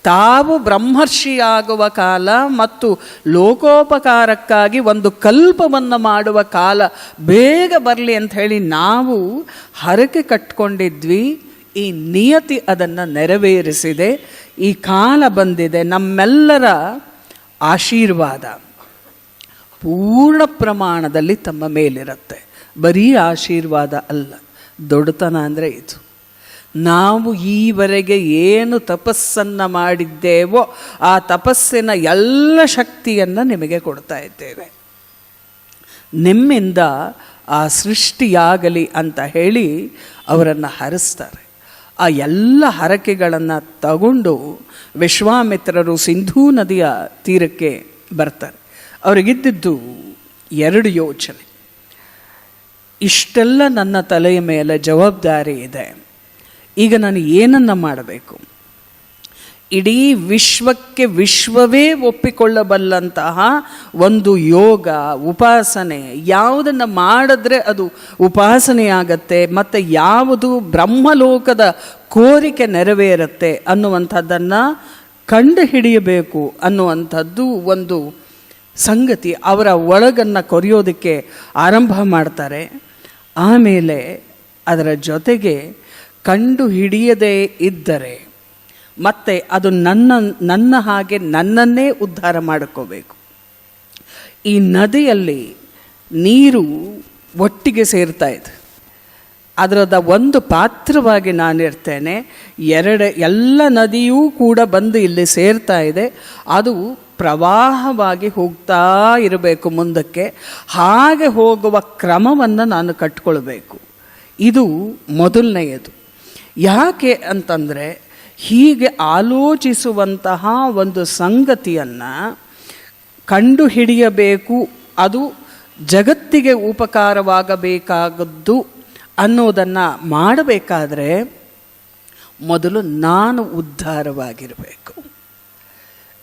ತಾವು ಬ್ರಹ್ಮರ್ಷಿಯಾಗುವ ಕಾಲ ಮತ್ತು ಲೋಕೋಪಕಾರಕ್ಕಾಗಿ ಒಂದು ಕಲ್ಪವನ್ನು ಮಾಡುವ ಕಾಲ ಬೇಗ ಬರಲಿ ಅಂತ ಹೇಳಿ ನಾವು ಹರಕೆ ಕಟ್ಕೊಂಡಿದ್ವಿ. ಈ ನಿಯತಿ ಅದನ್ನು ನೆರವೇರಿಸಿದೆ. ಈ ಕಾಲ ಬಂದಿದೆ. ನಮ್ಮೆಲ್ಲರ ಆಶೀರ್ವಾದ ಪೂರ್ಣ ಪ್ರಮಾಣದಲ್ಲಿ ತಮ್ಮ ಮೇಲಿರುತ್ತೆ. ಬರೀ ಆಶೀರ್ವಾದ ಅಲ್ಲ, ದೊಡ್ಡತನ ಅಂದರೆ ಇದು. ನಾವು ಈವರೆಗೆ ಏನು ತಪಸ್ಸನ್ನು ಮಾಡಿದ್ದೇವೋ ಆ ತಪಸ್ಸಿನ ಎಲ್ಲ ಶಕ್ತಿಯನ್ನು ನಿಮಗೆ ಕೊಡ್ತಾ ಇದ್ದೇವೆ. ನಿಮ್ಮಿಂದ ಆ ಸೃಷ್ಟಿಯಾಗಲಿ ಅಂತ ಹೇಳಿ ಅವರನ್ನು ಹರಿಸ್ತಾರೆ. ಆ ಎಲ್ಲ ಹರಕೆಗಳನ್ನು ತಗೊಂಡು ವಿಶ್ವಾಮಿತ್ರರು ಸಿಂಧೂ ನದಿಯ ತೀರಕ್ಕೆ ಬರ್ತಾರೆ. ಅವರಿಗಿದ್ದಿದ್ದು 2 ಯೋಚನೆ. ಇಷ್ಟೆಲ್ಲ ನನ್ನ ತಲೆಯ ಮೇಲೆ ಜವಾಬ್ದಾರಿ ಇದೆ, ಈಗ ನಾನು ಏನನ್ನು ಮಾಡಬೇಕು? ಇಡೀ ವಿಶ್ವಕ್ಕೆ ವಿಶ್ವವೇ ಒಪ್ಪಿಕೊಳ್ಳಬಲ್ಲಂತಹ ಒಂದು ಯೋಗ ಉಪಾಸನೆ, ಯಾವುದನ್ನು ಮಾಡಿದ್ರೆ ಅದು ಉಪಾಸನೆಯಾಗತ್ತೆ ಮತ್ತು ಯಾವುದು ಬ್ರಹ್ಮಲೋಕದ ಕೋರಿಕೆ ನೆರವೇರುತ್ತೆ ಅನ್ನುವಂಥದ್ದನ್ನು ಕಂಡು ಹಿಡಿಯಬೇಕು ಅನ್ನುವಂಥದ್ದು ಒಂದು ಸಂಗತಿ. ಅವರ ಒಳಗನ್ನು ಕೊರೆಯೋದಕ್ಕೆ ಆರಂಭ ಮಾಡ್ತಾರೆ. ಆಮೇಲೆ ಅದರ ಜೊತೆಗೆ ಕಂಡು ಹಿಡಿಯದೇ ಇದ್ದರೆ ಮತ್ತೆ ಅದು ನನ್ನ ಹಾಗೆ ನನ್ನನ್ನೇ ಉದ್ಧಾರ ಮಾಡ್ಕೋಬೇಕು. ಈ ನದಿಯಲ್ಲಿ ನೀರು ಒಟ್ಟಿಗೆ ಸೇರ್ತಾ ಇದೆ, ಅದರದ ಒಂದು ಪಾತ್ರವಾಗಿ ನಾನಿರ್ತೇನೆ. ಎಲ್ಲ ನದಿಯೂ ಕೂಡ ಬಂದು ಇಲ್ಲಿ ಸೇರ್ತಾ ಇದೆ. ಅದು ಪ್ರವಾಹವಾಗಿ ಹೋಗ್ತಾ ಇರಬೇಕು ಮುಂದಕ್ಕೆ. ಹಾಗೆ ಹೋಗುವ ಕ್ರಮವನ್ನು ನಾನು ಕಟ್ಕೊಳ್ಬೇಕು. ಇದು ಮೊದಲನೆಯದು. ಯಾಕೆ ಅಂತಂದರೆ, ಹೀಗೆ ಆಲೋಚಿಸುವಂತಹ ಒಂದು ಸಂಗತಿಯನ್ನು ಕಂಡುಹಿಡಿಯಬೇಕು, ಅದು ಜಗತ್ತಿಗೆ ಉಪಕಾರವಾಗಬೇಕಾಗದ್ದು ಅನ್ನೋದನ್ನು ಮಾಡಬೇಕಾದ್ರೆ ಮೊದಲು ನಾನು ಉದ್ಧಾರವಾಗಿರಬೇಕು.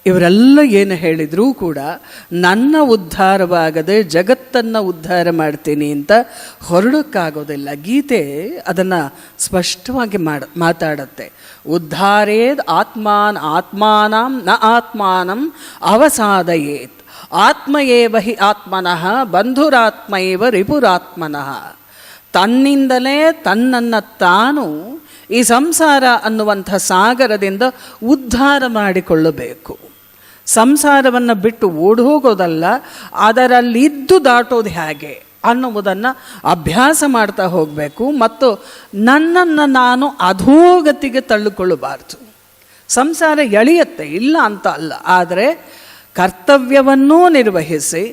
ಇವರೆಲ್ಲ ಏನು ಹೇಳಿದರೂ ಕೂಡ ನನ್ನ ಉದ್ಧಾರವಾಗದೆ ಜಗತ್ತನ್ನು ಉದ್ಧಾರ ಮಾಡ್ತೀನಿ ಅಂತ ಹೊರಡೋಕ್ಕಾಗೋದಿಲ್ಲ. ಗೀತೆ ಅದನ್ನು ಸ್ಪಷ್ಟವಾಗಿ ಮಾತಾಡುತ್ತೆ. ಉದ್ಧಾರೇದ್ ಆತ್ಮಾನಂ ನ ಆತ್ಮಾನಂ ಅವಸಾದಯೇತ್, ಆತ್ಮಯೇವ ಹಿ ಆತ್ಮನಃ ಬಂಧುರಾತ್ಮೈವ ರಿಪುರಾತ್ಮನಃ. ತನ್ನಿಂದಲೇ ತನ್ನನ್ನು ತಾನು ಈ ಸಂಸಾರ ಅನ್ನುವಂಥ ಸಾಗರದಿಂದ ಉದ್ಧಾರ ಮಾಡಿಕೊಳ್ಳಬೇಕು. ಸಂಸಾರವನ್ನು ಬಿಟ್ಟು ಓಡಿ ಹೋಗೋದಲ್ಲ, ಅದರಲ್ಲಿದ್ದು ದಾಟೋದು ಹೇಗೆ ಅನ್ನುವುದನ್ನು ಅಭ್ಯಾಸ ಮಾಡ್ತಾ ಹೋಗಬೇಕು. ಮತ್ತು ನನ್ನನ್ನು ನಾನು ಅಧೋಗತಿಗೆ ತಳ್ಳಿಕೊಳ್ಳಬಾರ್ದು. ಸಂಸಾರ ಎಳೆಯುತ್ತೆ, ಇಲ್ಲ ಅಂತ ಅಲ್ಲ, ಆದರೆ ಕರ್ತವ್ಯವನ್ನೂ ನಿರ್ವಹಿಸಿ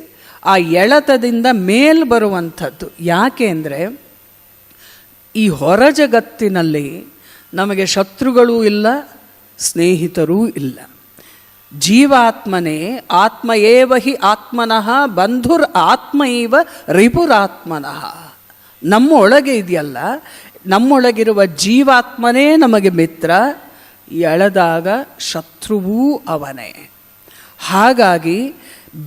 ಆ ಎಳೆತದಿಂದ ಮೇಲ್ ಬರುವಂಥದ್ದು. ಯಾಕೆ ಅಂದರೆ ಈ ಹೊರ ಜಗತ್ತಿನಲ್ಲಿ ನಮಗೆ ಶತ್ರುಗಳೂ ಇಲ್ಲ, ಸ್ನೇಹಿತರೂ ಇಲ್ಲ. ಜೀವಾತ್ಮನೇ ಆತ್ಮ ಏವ ಹಿ ಆತ್ಮನಃ ಬಂಧುರ್ ಆತ್ಮೈವ ರಿಪುರಾತ್ಮನಃ. ನಮ್ಮೊಳಗೆ ಇದೆಯಲ್ಲ, ನಮ್ಮೊಳಗಿರುವ ಜೀವಾತ್ಮನೇ ನಮಗೆ ಮಿತ್ರ, ಎಳೆದಾಗ ಶತ್ರುವೂ ಅವನೇ. ಹಾಗಾಗಿ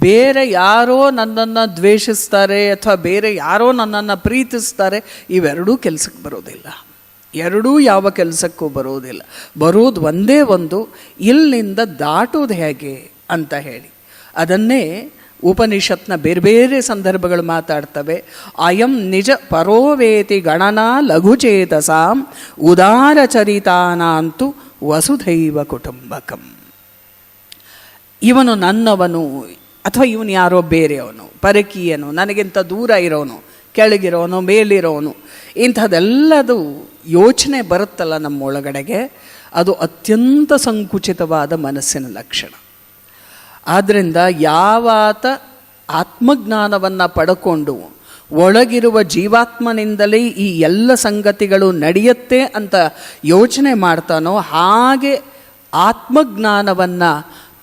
ಬೇರೆ ಯಾರೋ ನನ್ನನ್ನು ದ್ವೇಷಿಸ್ತಾರೆ ಅಥವಾ ಬೇರೆ ಯಾರೋ ನನ್ನನ್ನು ಪ್ರೀತಿಸ್ತಾರೆ, ಇವೆರಡೂ ಕೆಲಸಕ್ಕೆ ಬರೋದಿಲ್ಲ. ಎರಡೂ ಯಾವ ಕೆಲಸಕ್ಕೂ ಬರೋದಿಲ್ಲ. ಬರೋದು ಒಂದೇ ಒಂದು, ಇಲ್ಲಿಂದ ದಾಟೋದು ಹೇಗೆ ಅಂತ ಹೇಳಿ. ಅದನ್ನೇ ಉಪನಿಷತ್ನ ಬೇರೆ ಬೇರೆ ಸಂದರ್ಭಗಳು ಮಾತಾಡ್ತವೆ. ಅಯಂ ನಿಜ ಪರೋವೇತಿ ಗಣನಾ ಲಘುಚೇತಸಾಂ ಉದಾರಚರಿತಾನಾಂತು ವಸುಧೈವ ಕುಟುಂಬಕಂ. ಇವನು ನನ್ನವನು ಅಥವಾ ಇವನು ಯಾರೋ ಬೇರೆಯವನು, ಪರಕೀಯನು, ನನಗಿಂತ ದೂರ ಇರೋನು, ಕೆಳಗಿರೋನು, ಮೇಲಿರೋನು, ಇಂಥದ್ದೆಲ್ಲದು ಯೋಚನೆ ಬರುತ್ತಲ್ಲ ನಮ್ಮೊಳಗಡೆಗೆ, ಅದು ಅತ್ಯಂತ ಸಂಕುಚಿತವಾದ ಮನಸ್ಸಿನ ಲಕ್ಷಣ. ಆದ್ದರಿಂದ ಯಾವಾತ ಆತ್ಮಜ್ಞಾನವನ್ನು ಪಡ್ಕೊಂಡು ಒಳಗಿರುವ ಜೀವಾತ್ಮನಿಂದಲೇ ಈ ಎಲ್ಲ ಸಂಗತಿಗಳು ನಡೆಯುತ್ತೆ ಅಂತ ಯೋಚನೆ ಮಾಡ್ತಾನೋ, ಹಾಗೆ ಆತ್ಮಜ್ಞಾನವನ್ನು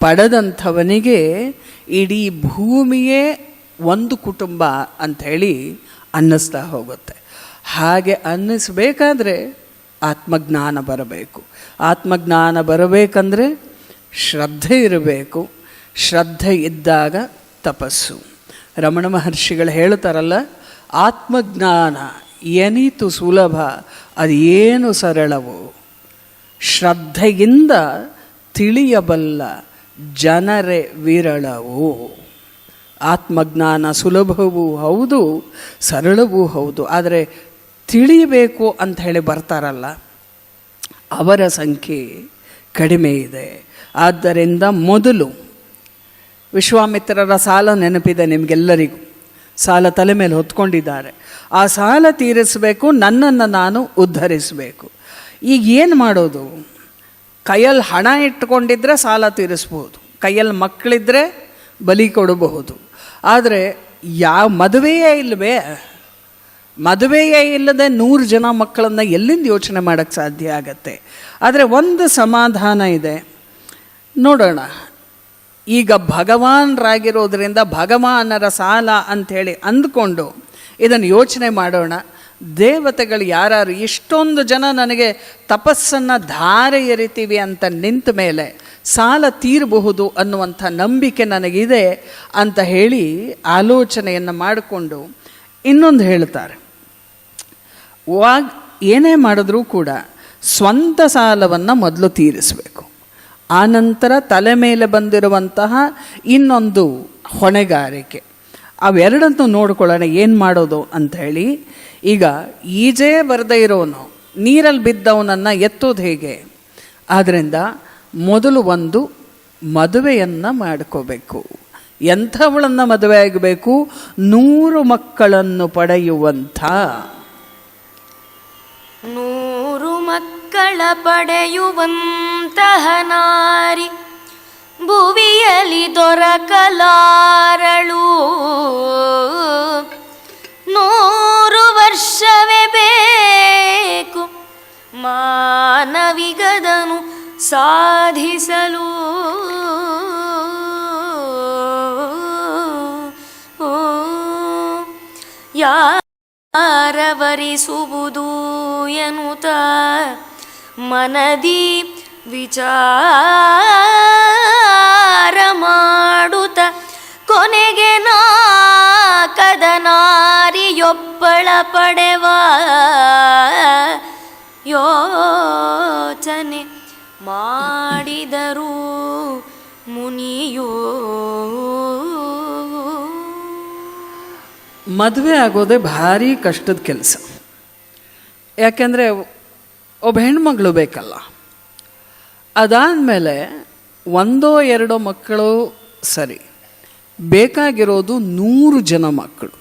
ಪಡೆದಂಥವನಿಗೆ ಇಡೀ ಭೂಮಿಯೇ ಒಂದು ಕುಟುಂಬ ಅಂಥೇಳಿ ಅನ್ನಿಸ್ತಾ ಹೋಗುತ್ತೆ. ಹಾಗೆ ಅನ್ನಿಸ್ಬೇಕಾದ್ರೆ ಆತ್ಮಜ್ಞಾನ ಬರಬೇಕು. ಆತ್ಮಜ್ಞಾನ ಬರಬೇಕಂದ್ರೆ ಶ್ರದ್ಧೆ ಇರಬೇಕು. ಶ್ರದ್ಧೆ ಇದ್ದಾಗ ತಪಸ್ಸು. ರಮಣ ಮಹರ್ಷಿಗಳು ಹೇಳ್ತಾರಲ್ಲ, ಆತ್ಮಜ್ಞಾನ ಎನಿತು ಸುಲಭ ಅದೇನು ಸರಳವು, ಶ್ರದ್ಧೆಯಿಂದ ತಿಳಿಯಬಲ್ಲ ಜನರೇ ವಿರಳವು. ಆತ್ಮಜ್ಞಾನ ಸುಲಭವೂ ಹೌದು, ಸರಳವೂ ಹೌದು. ಆದರೆ ತಿಳಿಯಬೇಕು ಅಂತ ಹೇಳಿ ಬರ್ತಾರಲ್ಲ, ಅವರ ಸಂಖ್ಯೆ ಕಡಿಮೆ ಇದೆ. ಆದ್ದರಿಂದ ಮೊದಲು ವಿಶ್ವಾಮಿತ್ರರ ಸಾಲ ನೆನಪಿದೆ ನಿಮಗೆಲ್ಲರಿಗೂ. ಸಾಲ ತಲೆ ಮೇಲೆ ಹೊತ್ಕೊಂಡಿದ್ದಾರೆ. ಆ ಸಾಲ ತೀರಿಸಬೇಕು, ನನ್ನನ್ನು ನಾನು ಉದ್ಧರಿಸಬೇಕು. ಈಗ ಏನು ಮಾಡೋದು? ಕೈಯಲ್ಲಿ ಹಣ ಇಟ್ಕೊಂಡಿದ್ರೆ ಸಾಲ ತೀರಿಸ್ಬೋದು, ಕೈಯಲ್ಲಿ ಮಕ್ಕಳಿದ್ರೆ ಬಲಿ ಕೊಡಬಹುದು. ಆದರೆ ಮದುವೆಯೇ ಇಲ್ಲವೇ? ಮದುವೆಯೇ ಇಲ್ಲದೆ 100 ಜನ ಮಕ್ಕಳನ್ನು ಎಲ್ಲಿಂದ ಯೋಚನೆ ಮಾಡೋಕ್ಕೆ ಸಾಧ್ಯ ಆಗತ್ತೆ? ಆದರೆ ಒಂದು ಸಮಾಧಾನ ಇದೆ, ನೋಡೋಣ. ಈಗ ಭಗವಾನರಾಗಿರೋದ್ರಿಂದ ಭಗವಾನರ ಸಾಲ ಅಂಥೇಳಿ ಅಂದ್ಕೊಂಡು ಇದನ್ನು ಯೋಚನೆ ಮಾಡೋಣ. ದೇವತೆಗಳು ಯಾರು ಇಷ್ಟೊಂದು ಜನ ನನಗೆ ತಪಸ್ಸನ್ನು ಧಾರೆ ಎರಿತೀವಿ ಅಂತ ನಿಂತ ಮೇಲೆ ಸಾಲ ತೀರಬಹುದು ಅನ್ನುವಂಥ ನಂಬಿಕೆ ನನಗಿದೆ ಅಂತ ಹೇಳಿ ಆಲೋಚನೆಯನ್ನು ಮಾಡಿಕೊಂಡು ಇನ್ನೊಂದು ಹೇಳ್ತಾರೆ, ಏನೇ ಮಾಡಿದ್ರೂ ಕೂಡ ಸ್ವಂತ ಸಾಲವನ್ನು ಮೊದಲು ತೀರಿಸಬೇಕು. ಆನಂತರ ತಲೆ ಮೇಲೆ ಬಂದಿರುವಂತಹ ಇನ್ನೊಂದು ಹೊಣೆಗಾರಿಕೆ, ಅವೆರಡನ್ನು ನೋಡ್ಕೊಳ್ಳೋಣ ಏನು ಮಾಡೋದು ಅಂಥೇಳಿ. ಈಗ ಈಜೇ ಬರದೇ ಇರೋನು ನೀರಲ್ಲಿ ಬಿದ್ದವನನ್ನು ಎತ್ತೋದು ಹೇಗೆ? ಆದ್ದರಿಂದ ಮೊದಲು ಒಂದು ಮದುವೆಯನ್ನು ಮಾಡ್ಕೋಬೇಕು. ಎಂಥವಳನ್ನು ಮದುವೆ ಆಗಬೇಕು? 100 ಮಕ್ಕಳನ್ನು ಪಡೆಯುವಂಥ, 100 ಮಕ್ಕಳ ಪಡೆಯುವಂತಹ ನಾರಿ ಭುವಿಯಲಿ ದೊರಕಲಾರಳು. 100 ವರ್ಷವೇ ಬೇಕು ಮಾನವಿಗದನು ಸಾಧಿಸಲು. ಯಾರವರಿಸುವುದು ಎನ್ನುತ್ತ ಮನದಿ ವಿಚಾರ ಮಾಡುತ್ತ ಕೊನೆಗೆ ಕದನಾರಿಯೊಬ್ಬಳ ಪಡೆವ ಯೋಚನೆ ಮಾಡಿದರು ಮುನಿಯೋ. ಮದುವೆ ಆಗೋದೇ ಭಾರಿ ಕಷ್ಟದ ಕೆಲಸ. ಯಾಕೆಂದರೆ ಒಬ್ಬ ಹೆಣ್ಮಗಳು ಬೇಕಲ್ಲ. ಅದಾದಮೇಲೆ 1-2 ಮಕ್ಕಳು ಸರಿ, ಬೇಕಾಗಿರೋದು 100 ಜನ ಮಕ್ಕಳು.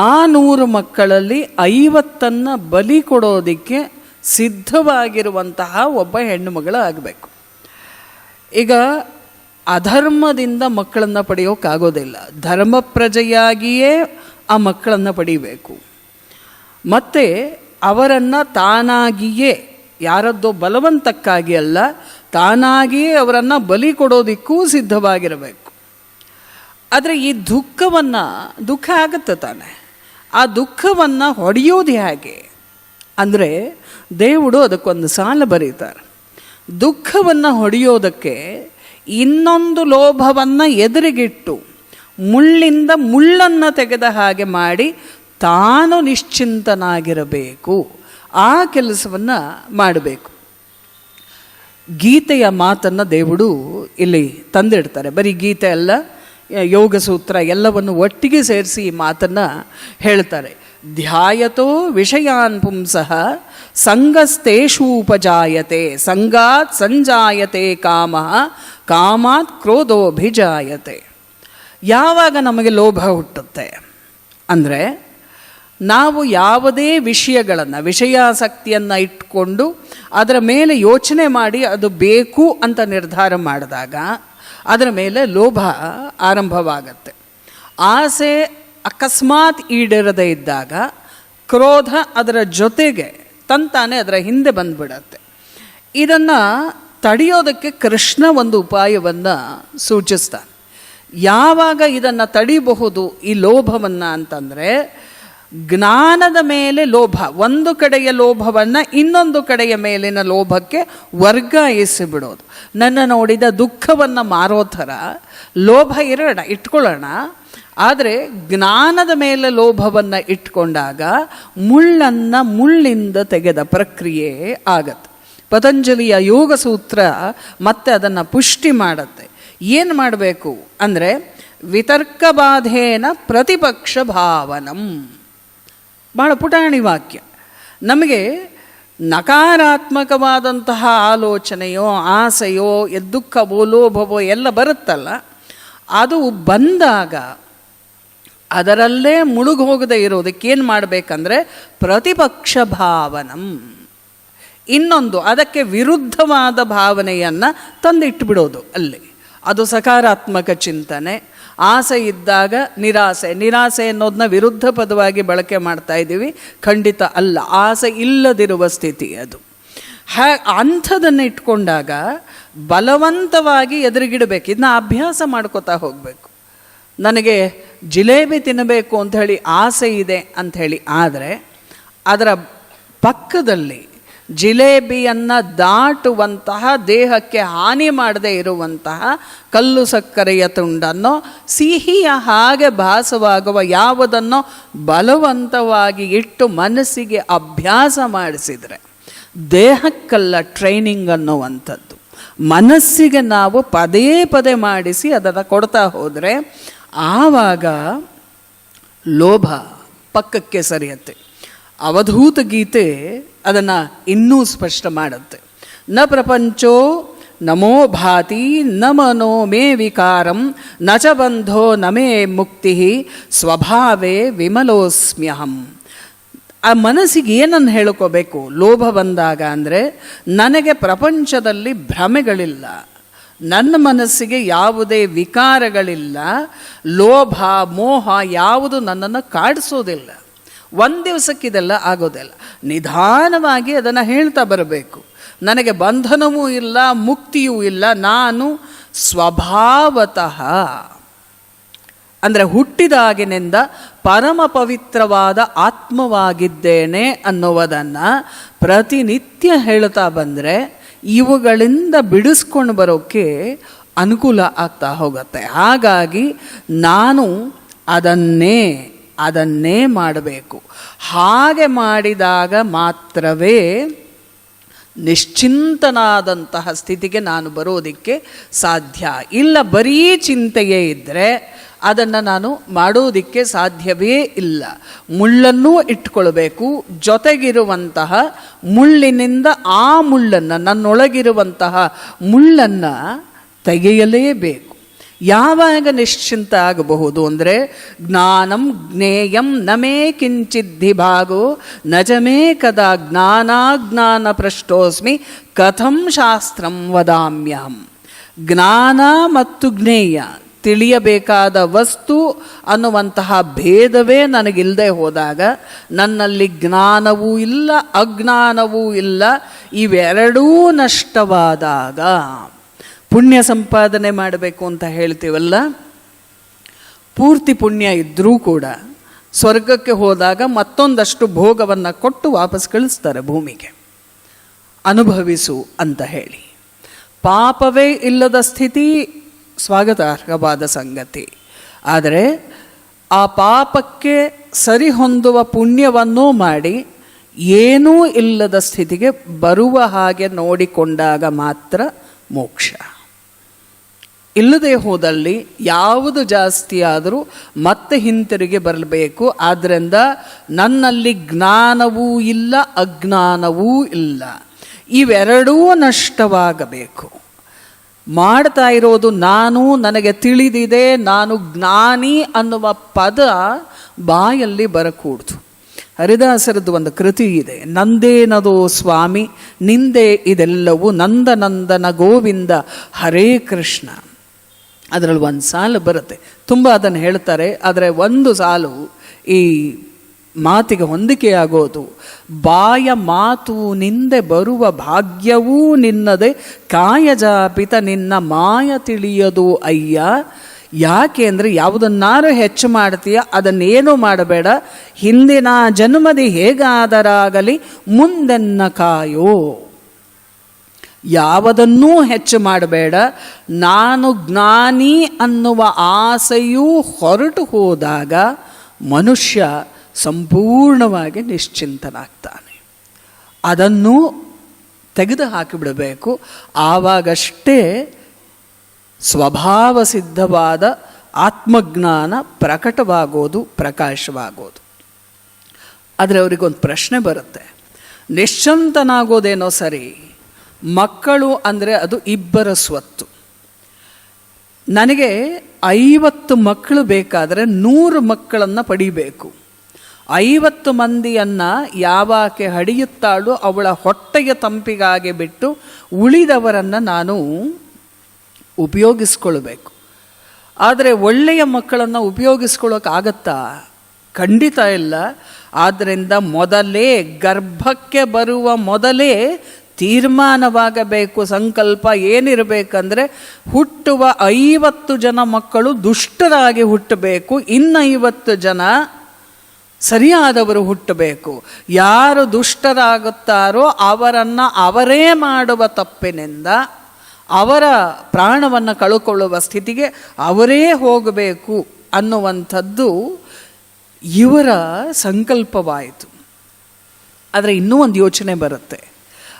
ಆ 100 ಮಕ್ಕಳಲ್ಲಿ 50 ಬಲಿ ಕೊಡೋದಕ್ಕೆ ಸಿದ್ಧವಾಗಿರುವಂತಹ ಒಬ್ಬ ಹೆಣ್ಣು ಮಗಳು ಆಗಬೇಕು. ಈಗ ಅಧರ್ಮದಿಂದ ಮಕ್ಕಳನ್ನು ಪಡೆಯೋಕ್ಕಾಗೋದಿಲ್ಲ, ಧರ್ಮ ಪ್ರಜೆಯಾಗಿಯೇ ಆ ಮಕ್ಕಳನ್ನು ಪಡಿಬೇಕು. ಮತ್ತು ಅವರನ್ನು ತಾನಾಗಿಯೇ, ಯಾರದ್ದೋ ಬಲವಂತಕ್ಕಾಗಿ ಅಲ್ಲ, ತಾನಾಗಿಯೇ ಅವರನ್ನು ಬಲಿ ಕೊಡೋದಕ್ಕೂ ಸಿದ್ಧವಾಗಿರಬೇಕು. ಆದರೆ ಈ ದುಃಖ ಆಗುತ್ತೆ ತಾನೆ, ಆ ದುಃಖವನ್ನು ಹೊಡೆಯೋದು ಹೇಗೆ ಅಂದರೆ ದೇವರು ಅದಕ್ಕೊಂದು ಸಾಲ ಬರೀತಾರೆ. ದುಃಖವನ್ನು ಹೊಡೆಯೋದಕ್ಕೆ ಇನ್ನೊಂದು ಲೋಭವನ್ನು ಎದುರಿಗಿಟ್ಟು ಮುಳ್ಳಿಂದ ಮುಳ್ಳನ್ನು ತೆಗೆದ ಹಾಗೆ ಮಾಡಿ ತಾನು ನಿಶ್ಚಿಂತನಾಗಿರಬೇಕು. ಆ ಕೆಲಸವನ್ನು ಮಾಡಬೇಕು. ಗೀತೆಯ ಮಾತನ್ನು ದೇವರು ಇಲ್ಲಿ ತಂದಿಡ್ತಾರೆ. ಬರೀ ಗೀತೆ ಅಲ್ಲ, ಯೋಗ ಸೂತ್ರ ಎಲ್ಲವನ್ನು ಒಟ್ಟಿಗೆ ಸೇರಿಸಿ ಈ ಮಾತನ್ನು ಹೇಳ್ತಾರೆ. ಧ್ಯಾಯತೋ ವಿಷಯಾನ್ ಪುಂಸಃ ಸಂಗಸ್ತೇಷೂಪಜಾಯತೆ ಸಂಗಾತ್ ಸಂಜಾಯತೆ ಕಾಮಃ ಕಾಮಾತ್ ಕ್ರೋಧೋಭಿಜಾಯತೆ. ಯಾವಾಗ ನಮಗೆ ಲೋಭ ಹುಟ್ಟುತ್ತೆ ಅಂದರೆ ನಾವು ಯಾವುದೇ ವಿಷಯಾಸಕ್ತಿಯನ್ನು ಇಟ್ಕೊಂಡು ಅದರ ಮೇಲೆ ಯೋಚನೆ ಮಾಡಿ ಅದು ಬೇಕು ಅಂತ ನಿರ್ಧಾರ ಮಾಡಿದಾಗ ಅದರ ಮೇಲೆ ಲೋಭ ಆರಂಭವಾಗತ್ತೆ. ಆಸೆ ಅಕಸ್ಮಾತ್ ಈಡೇರದೇ ಇದ್ದಾಗ ಕ್ರೋಧ ಅದರ ಜೊತೆಗೆ ತಂತಾನೆ ಅದರ ಹಿಂದೆ ಬಂದುಬಿಡತ್ತೆ. ಇದನ್ನು ತಡೆಯೋದಕ್ಕೆ ಕೃಷ್ಣ ಒಂದು ಉಪಾಯವನ್ನು ಸೂಚಿಸ್ತಾನೆ. ಯಾವಾಗ ಇದನ್ನು ತಡಿಬಹುದು ಈ ಲೋಭವನ್ನು ಅಂತಂದರೆ, ಜ್ಞಾನದ ಮೇಲೆ ಲೋಭ, ಒಂದು ಕಡೆಯ ಲೋಭವನ್ನು ಇನ್ನೊಂದು ಕಡೆಯ ಮೇಲಿನ ಲೋಭಕ್ಕೆ ವರ್ಗಾಯಿಸಿ ಬಿಡೋದು. ನನ್ನ ನೋಡಿದ ದುಃಖವನ್ನು ಮಾರೋ ಥರ ಲೋಭ ಇಟ್ಕೊಳ್ಳೋಣ, ಆದರೆ ಜ್ಞಾನದ ಮೇಲೆ ಲೋಭವನ್ನು ಇಟ್ಕೊಂಡಾಗ ಮುಳ್ಳನ್ನು ಮುಳ್ಳಿಂದ ತೆಗೆದ ಪ್ರಕ್ರಿಯೆ ಆಗತ್ತೆ. ಪತಂಜಲಿಯ ಯೋಗ ಸೂತ್ರ ಮತ್ತೆ ಅದನ್ನು ಪುಷ್ಟಿ ಮಾಡುತ್ತೆ. ಏನು ಮಾಡಬೇಕು ಅಂದರೆ ವಿತರ್ಕ ಬಾಧೇನ ಪ್ರತಿಪಕ್ಷ ಭಾವನಂ. ಭಾಳ ಪುಟಾಣಿ ವಾಕ್ಯ. ನಮಗೆ ನಕಾರಾತ್ಮಕವಾದಂತಹ ಆಲೋಚನೆಯೋ ಆಸೆಯೋ ದುಃಖವೋ ಲೋಭವೋ ಎಲ್ಲ ಬರುತ್ತಲ್ಲ, ಅದು ಬಂದಾಗ ಅದರಲ್ಲೇ ಮುಳುಗೋಗದೆ ಇರೋದಕ್ಕೆ ಏನು ಮಾಡಬೇಕಂದ್ರೆ ಪ್ರತಿಪಕ್ಷ ಭಾವನಂ, ಇನ್ನೊಂದು ಅದಕ್ಕೆ ವಿರುದ್ಧವಾದ ಭಾವನೆಯನ್ನು ತಂದಿಟ್ಟುಬಿಡೋದು ಅಲ್ಲಿ. ಅದು ಸಕಾರಾತ್ಮಕ ಚಿಂತನೆ. ಆಸೆ ಇದ್ದಾಗ ನಿರಾಸೆ ಅನ್ನೋದನ್ನ ವಿರುದ್ಧ ಪದವಾಗಿ ಬಳಕೆ ಮಾಡ್ತಾ ಇದ್ದೀವಿ, ಖಂಡಿತ ಅಲ್ಲ. ಆಸೆ ಇಲ್ಲದಿರುವ ಸ್ಥಿತಿ ಅದು. ಅಂಥದನ್ನು ಇಟ್ಕೊಂಡಾಗ ಬಲವಂತವಾಗಿ ಎದುರುಗಿಡಬೇಕು. ಇದನ್ನ ಅಭ್ಯಾಸ ಮಾಡ್ಕೋತಾ ಹೋಗಬೇಕು. ನನಗೆ ಜಿಲೇಬಿ ತಿನ್ನಬೇಕು ಅಂಥೇಳಿ ಆಸೆ ಇದೆ ಅಂಥೇಳಿ, ಆದರೆ ಅದರ ಪಕ್ಕದಲ್ಲಿ ಜಿಲೇಬಿಯನ್ನು ದಾಟುವಂತಹ ದೇಹಕ್ಕೆ ಹಾನಿ ಮಾಡದೇ ಇರುವಂತಹ ಕಲ್ಲು ಸಕ್ಕರೆಯ ತುಂಡನ್ನು, ಸಿಹಿಯ ಹಾಗೆ ಭಾಸವಾಗುವ ಯಾವುದನ್ನು ಬಲವಂತವಾಗಿ ಇಟ್ಟು ಮನಸ್ಸಿಗೆ ಅಭ್ಯಾಸ ಮಾಡಿಸಿದರೆ, ದೇಹಕ್ಕಲ್ಲ ಟ್ರೈನಿಂಗ್ ಅನ್ನುವಂಥದ್ದು, ಮನಸ್ಸಿಗೆ ನಾವು ಪದೇ ಪದೇ ಮಾಡಿಸಿ ಅದನ್ನು ಕೊಡ್ತಾ ಹೋದರೆ ಆವಾಗ ಲೋಭ ಪಕ್ಕಕ್ಕೆ ಸರಿಯುತ್ತೆ. ಅವಧೂತ ಗೀತೆ ಅದನ್ನು ಇನ್ನೂ ಸ್ಪಷ್ಟ ಮಾಡುತ್ತೆ. ನ ಪ್ರಪಂಚೋ ನಮೋ ಭಾತಿ ನ ಮನೋ ಮೇ ವಿಕಾರಂ ನ ಚ ಬಂಧೋ ನ ಮೇ ಮುಕ್ತಿ ಸ್ವಭಾವೇ ವಿಮಲೋಸ್ಮ್ಯಹಂ. ಆ ಮನಸ್ಸಿಗೆ ಏನನ್ನು ಹೇಳ್ಕೋಬೇಕು ಲೋಭ ಬಂದಾಗ ಅಂದರೆ, ನನಗೆ ಪ್ರಪಂಚದಲ್ಲಿ ಭ್ರಮೆಗಳಿಲ್ಲ, ನನ್ನ ಮನಸ್ಸಿಗೆ ಯಾವುದೇ ವಿಕಾರಗಳಿಲ್ಲ, ಲೋಭ ಮೋಹ ಯಾವುದು ನನ್ನನ್ನು ಕಾಡಿಸೋದಿಲ್ಲ. ಒಂದು ದಿವಸಕ್ಕೆ ಇದೆಲ್ಲ ಆಗೋದಿಲ್ಲ. ನಿಧಾನವಾಗಿ ಅದನ್ನು ಹೇಳ್ತಾ ಬರಬೇಕು. ನನಗೆ ಬಂಧನವೂ ಇಲ್ಲ, ಮುಕ್ತಿಯೂ ಇಲ್ಲ, ನಾನು ಸ್ವಭಾವತಃ ಅಂದರೆ ಹುಟ್ಟಿದಾಗಿನಿಂದ ಪರಮ ಪವಿತ್ರವಾದ ಆತ್ಮವಾಗಿದ್ದೇನೆ ಅನ್ನುವುದನ್ನು ಪ್ರತಿನಿತ್ಯ ಹೇಳ್ತಾ ಬಂದರೆ ಇವುಗಳಿಂದ ಬಿಡಿಸ್ಕೊಂಡು ಬರೋಕ್ಕೆ ಅನುಕೂಲ ಆಗ್ತಾ ಹೋಗುತ್ತೆ. ಹಾಗಾಗಿ ನಾನು ಅದನ್ನೇ ಮಾಡಬೇಕು. ಹಾಗೆ ಮಾಡಿದಾಗ ಮಾತ್ರವೇ ನಿಶ್ಚಿಂತನಾದಂತಹ ಸ್ಥಿತಿಗೆ ನಾನು ಬರೋದಕ್ಕೆ ಸಾಧ್ಯ. ಇಲ್ಲ ಬರೀ ಚಿಂತೆಯೇ ಇದ್ದರೆ ಅದನ್ನು ನಾನು ಮಾಡೋದಕ್ಕೆ ಸಾಧ್ಯವೇ ಇಲ್ಲ. ಮುಳ್ಳನ್ನೂ ಇಟ್ಕೊಳ್ಬೇಕು, ಜೊತೆಗಿರುವಂತಹ ಮುಳ್ಳಿನಿಂದ ಆ ಮುಳ್ಳನ್ನು, ನನ್ನೊಳಗಿರುವಂತಹ ಮುಳ್ಳನ್ನು ತೆಗೆಯಲೇಬೇಕು. ಯಾವಾಗ ನಿಶ್ಚಿಂತ ಆಗಬಹುದು ಅಂದರೆ, ಜ್ಞಾನಂ ಜ್ಞೇಯಂ ನಮೇ ಕಿಂಚಿದ್ಧಿ ಭಾಗೋ ನಜಮೇ ಕದಾ ಜ್ಞಾನಾಜ್ಞಾನ ಪೃಷ್ಟೋಸ್ಮಿ ಕಥಂ ಶಾಸ್ತ್ರಂ ವದಾಮ್ಯಹಂ. ಜ್ಞಾನ ಮತ್ತು ಜ್ಞೇಯ, ತಿಳಿಯಬೇಕಾದ ವಸ್ತು ಅನ್ನುವಂತಹ ಭೇದವೇ ನನಗಿಲ್ಲದೆ ಹೋದಾಗ, ನನ್ನಲ್ಲಿ ಜ್ಞಾನವೂ ಇಲ್ಲ ಅಜ್ಞಾನವೂ ಇಲ್ಲ, ಇವೆರಡೂ ನಷ್ಟವಾದಾಗ ಪುಣ್ಯ ಸಂಪಾದನೆ ಮಾಡಬೇಕು ಅಂತ ಹೇಳ್ತೀವಲ್ಲ, ಪೂರ್ತಿ ಪುಣ್ಯ ಇದ್ದರೂ ಕೂಡ ಸ್ವರ್ಗಕ್ಕೆ ಹೋದಾಗ ಮತ್ತೊಂದಷ್ಟು ಭೋಗವನ್ನು ಕೊಟ್ಟು ವಾಪಸ್ ಕಳಿಸ್ತಾರೆ ಭೂಮಿಗೆ, ಅನುಭವಿಸು ಅಂತ ಹೇಳಿ. ಪಾಪವೇ ಇಲ್ಲದ ಸ್ಥಿತಿ ಸ್ವಾಗತಾರ್ಹವಾದ ಸಂಗತಿ. ಆದರೆ ಆ ಪಾಪಕ್ಕೆ ಸರಿ ಹೊಂದುವ ಪುಣ್ಯವನ್ನೂ ಮಾಡಿ ಏನೂ ಇಲ್ಲದ ಸ್ಥಿತಿಗೆ ಬರುವ ಹಾಗೆ ನೋಡಿಕೊಂಡಾಗ ಮಾತ್ರ ಮೋಕ್ಷ. ಇಲ್ಲದೆ ಹೋದಲ್ಲಿ ಯಾವುದು ಜಾಸ್ತಿ ಆದರೂ ಮತ್ತೆ ಹಿಂತಿರುಗಿ ಬರಬೇಕು. ಆದ್ದರಿಂದ ನನ್ನಲ್ಲಿ ಜ್ಞಾನವೂ ಇಲ್ಲ ಅಜ್ಞಾನವೂ ಇಲ್ಲ, ಇವೆರಡೂ ನಷ್ಟವಾಗಬೇಕು. ಮಾಡ್ತಾ ಇರೋದು ನಾನು, ನನಗೆ ತಿಳಿದಿದೆ, ನಾನು ಜ್ಞಾನಿ ಅನ್ನುವ ಪದ ಬಾಯಲ್ಲಿ ಬರಕೂಡ್ದು. ಹರಿದಾಸರದ್ದು ಒಂದು ಕೃತಿ ಇದೆ, ನಂದೇನದೋ ಸ್ವಾಮಿ ನಿಂದೆ ಇದೆಲ್ಲವೂ ನಂದನಂದನ ಗೋವಿಂದ ಹರೇ ಕೃಷ್ಣ. ಅದರಲ್ಲಿ ಒಂದು ಸಾಲು ಬರುತ್ತೆ, ತುಂಬ ಅದನ್ನು ಹೇಳ್ತಾರೆ, ಆದರೆ ಒಂದು ಸಾಲು ಈ ಮಾತಿಗೆ ಹೊಂದಿಕೆಯಾಗೋದು. ಬಾಯ ಮಾತು ನಿಂದೆ ಬರುವ ಭಾಗ್ಯವೂ ನಿನ್ನದೆ, ಕಾಯಜಾಪಿತ ನಿನ್ನ ಮಾಯ ತಿಳಿಯದು ಅಯ್ಯ, ಯಾಕೆ ಅಂದರೆ ಯಾವುದನ್ನಾರು ಹೆಚ್ಚು ಮಾಡ್ತೀಯ ಅದನ್ನೇನು ಮಾಡಬೇಡ, ಹಿಂದಿನ ಜನ್ಮದಿ ಹೇಗಾದರಾಗಲಿ ಮುಂದೆನ್ನ ಕಾಯೋ. ಯಾವುದನ್ನೂ ಹೆಚ್ಚು ಮಾಡಬೇಡ. ನಾನು ಜ್ಞಾನಿ ಅನ್ನುವ ಆಸೆಯೂ ಹೊರಟು ಹೋದಾಗ ಮನುಷ್ಯ ಸಂಪೂರ್ಣವಾಗಿ ನಿಶ್ಚಿಂತನಾಗ್ತಾನೆ. ಅದನ್ನು ತೆಗೆದು ಹಾಕಿಬಿಡಬೇಕು. ಆವಾಗಷ್ಟೇ ಸ್ವಭಾವ ಸಿದ್ಧವಾದ ಆತ್ಮಜ್ಞಾನ ಪ್ರಕಟವಾಗೋದು, ಪ್ರಕಾಶವಾಗೋದು. ಆದರೆ ಅವರಿಗೊಂದು ಪ್ರಶ್ನೆ ಬರುತ್ತೆ, ನಿಶ್ಚಿಂತನಾಗೋದೇನೋ ಸರಿ, ಮಕ್ಕಳು ಅಂದರೆ ಅದು ಇಬ್ಬರ ಸ್ವತ್ತು. ನನಗೆ 50 ಮಕ್ಕಳು ಬೇಕಾದರೆ 100 ಮಕ್ಕಳನ್ನು ಪಡಿಬೇಕು. 50 ಮಂದಿಯನ್ನು ಯಾವಾಕೆ ಹಡಿಯುತ್ತಾಳೋ ಅವಳ ಹೊಟ್ಟೆಯ ತಂಪಿಗಾಗಿ ಬಿಟ್ಟು ಉಳಿದವರನ್ನು ನಾನು ಉಪಯೋಗಿಸ್ಕೊಳ್ಬೇಕು. ಆದರೆ ಒಳ್ಳೆಯ ಮಕ್ಕಳನ್ನು ಉಪಯೋಗಿಸ್ಕೊಳ್ಳೋಕ್ಕಾಗತ್ತಾ? ಖಂಡಿತ ಇಲ್ಲ. ಆದ್ದರಿಂದ ಮೊದಲೇ ಗರ್ಭಕ್ಕೆ ಬರುವ ಮೊದಲೇ ತೀರ್ಮಾನವಾಗಬೇಕು. ಸಂಕಲ್ಪ ಏನಿರಬೇಕಂದ್ರೆ ಹುಟ್ಟುವ 50 ಜನ ಮಕ್ಕಳು ದುಷ್ಟರಾಗಿ ಹುಟ್ಟಬೇಕು, ಇನ್ನು 50 ಜನ ಸರಿಯಾದವರು ಹುಟ್ಟಬೇಕು. ಯಾರು ದುಷ್ಟರಾಗುತ್ತಾರೋ ಅವರನ್ನು ಅವರೇ ಮಾಡುವ ತಪ್ಪಿನಿಂದ ಅವರ ಪ್ರಾಣವನ್ನು ಕಳ್ಕೊಳ್ಳುವ ಸ್ಥಿತಿಗೆ ಅವರೇ ಹೋಗಬೇಕು ಅನ್ನುವಂಥದ್ದು ಇವರ ಸಂಕಲ್ಪವಾಯಿತು. ಆದರೆ ಇನ್ನೂ ಒಂದು ಯೋಚನೆ ಬರುತ್ತೆ.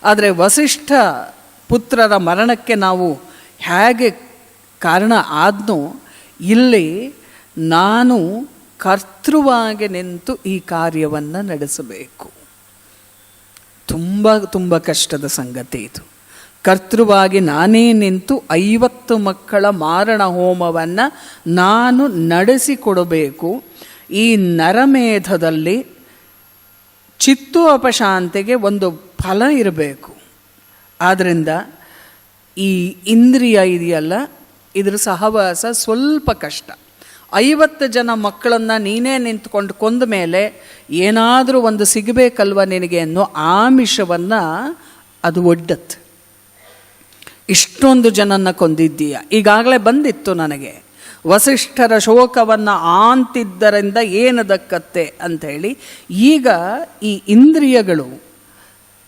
ಆದರೆ ವಸಿಷ್ಠ ಪುತ್ರರ ಮರಣಕ್ಕೆ ನಾವು ಹೇಗೆ ಕಾರಣ ಆದ್ನೋ, ಇಲ್ಲಿ ನಾನು ಕರ್ತೃವಾಗಿ ನಿಂತು ಈ ಕಾರ್ಯವನ್ನು ನಡೆಸಬೇಕು. ತುಂಬ ತುಂಬ ಕಷ್ಟದ ಸಂಗತಿ ಇದು. ಕರ್ತೃವಾಗಿ ನಾನೇ ನಿಂತು 50 ಮಕ್ಕಳ ಮಾರಣ ಹೋಮವನ್ನು ನಾನು ನಡೆಸಿಕೊಡಬೇಕು. ಈ ನರಮೇಧದಲ್ಲಿ ಚಿತ್ತು ಅಪಶಾಂತಿಗೆ ಒಂದು ಫಲ ಇರಬೇಕು. ಆದ್ದರಿಂದ ಈ ಇಂದ್ರಿಯ ಇದೆಯಲ್ಲ, ಇದರ ಸಹವಾಸ ಸ್ವಲ್ಪ ಕಷ್ಟ. 50 ಜನ ಮಕ್ಕಳನ್ನು ನೀನೇ ನಿಂತ್ಕೊಂಡು ಕೊಂದ ಮೇಲೆ ಏನಾದರೂ ಒಂದು ಸಿಗಬೇಕಲ್ವ ನಿನಗೆ ಅನ್ನೋ ಆಮಿಷವನ್ನು ಅದು ಒಡ್ಡತ್ತೆ. ಇಷ್ಟೊಂದು ಜನನ್ನು ಕೊಂದಿದ್ದೀಯ, ಈಗಾಗಲೇ ಬಂದಿತ್ತು ನನಗೆ, ವಸಿಷ್ಠರ ಶೋಕವನ್ನು ಆಂತಿದ್ದರಿಂದ ಏನು ದಕ್ಕತ್ತೆ ಅಂಥೇಳಿ. ಈಗ ಈ ಇಂದ್ರಿಯಗಳು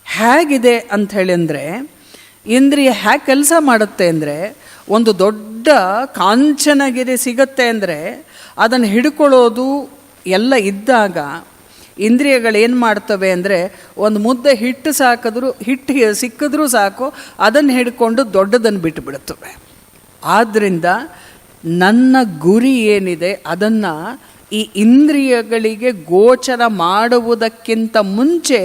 ಹೇಗಿದೆ ಅಂಥೇಳಿ ಅಂದರೆ, ಇಂದ್ರಿಯ ಹೇಗೆ ಕೆಲಸ ಮಾಡುತ್ತೆ ಅಂದರೆ, ಒಂದು ದೊಡ್ಡ ಕಾಂಚನಗಿರಿ ಸಿಗತ್ತೆ ಅಂದರೆ ಅದನ್ನು ಹಿಡ್ಕೊಳ್ಳೋದು ಎಲ್ಲ ಇದ್ದಾಗ ಇಂದ್ರಿಯಗಳೇನು ಮಾಡ್ತವೆ ಅಂದರೆ, ಒಂದು ಮುದ್ದೆ ಹಿಟ್ಟು ಸಿಕ್ಕಿದ್ರೂ ಸಾಕು, ಅದನ್ನು ಹಿಡ್ಕೊಂಡು ದೊಡ್ಡದನ್ನು ಬಿಟ್ಟುಬಿಡುತ್ತವೆ. ಆದ್ದರಿಂದ ನನ್ನ ಗುರಿ ಏನಿದೆ ಅದನ್ನು ಈ ಇಂದ್ರಿಯಗಳಿಗೆ ಗೋಚರ ಮಾಡುವುದಕ್ಕಿಂತ ಮುಂಚೆ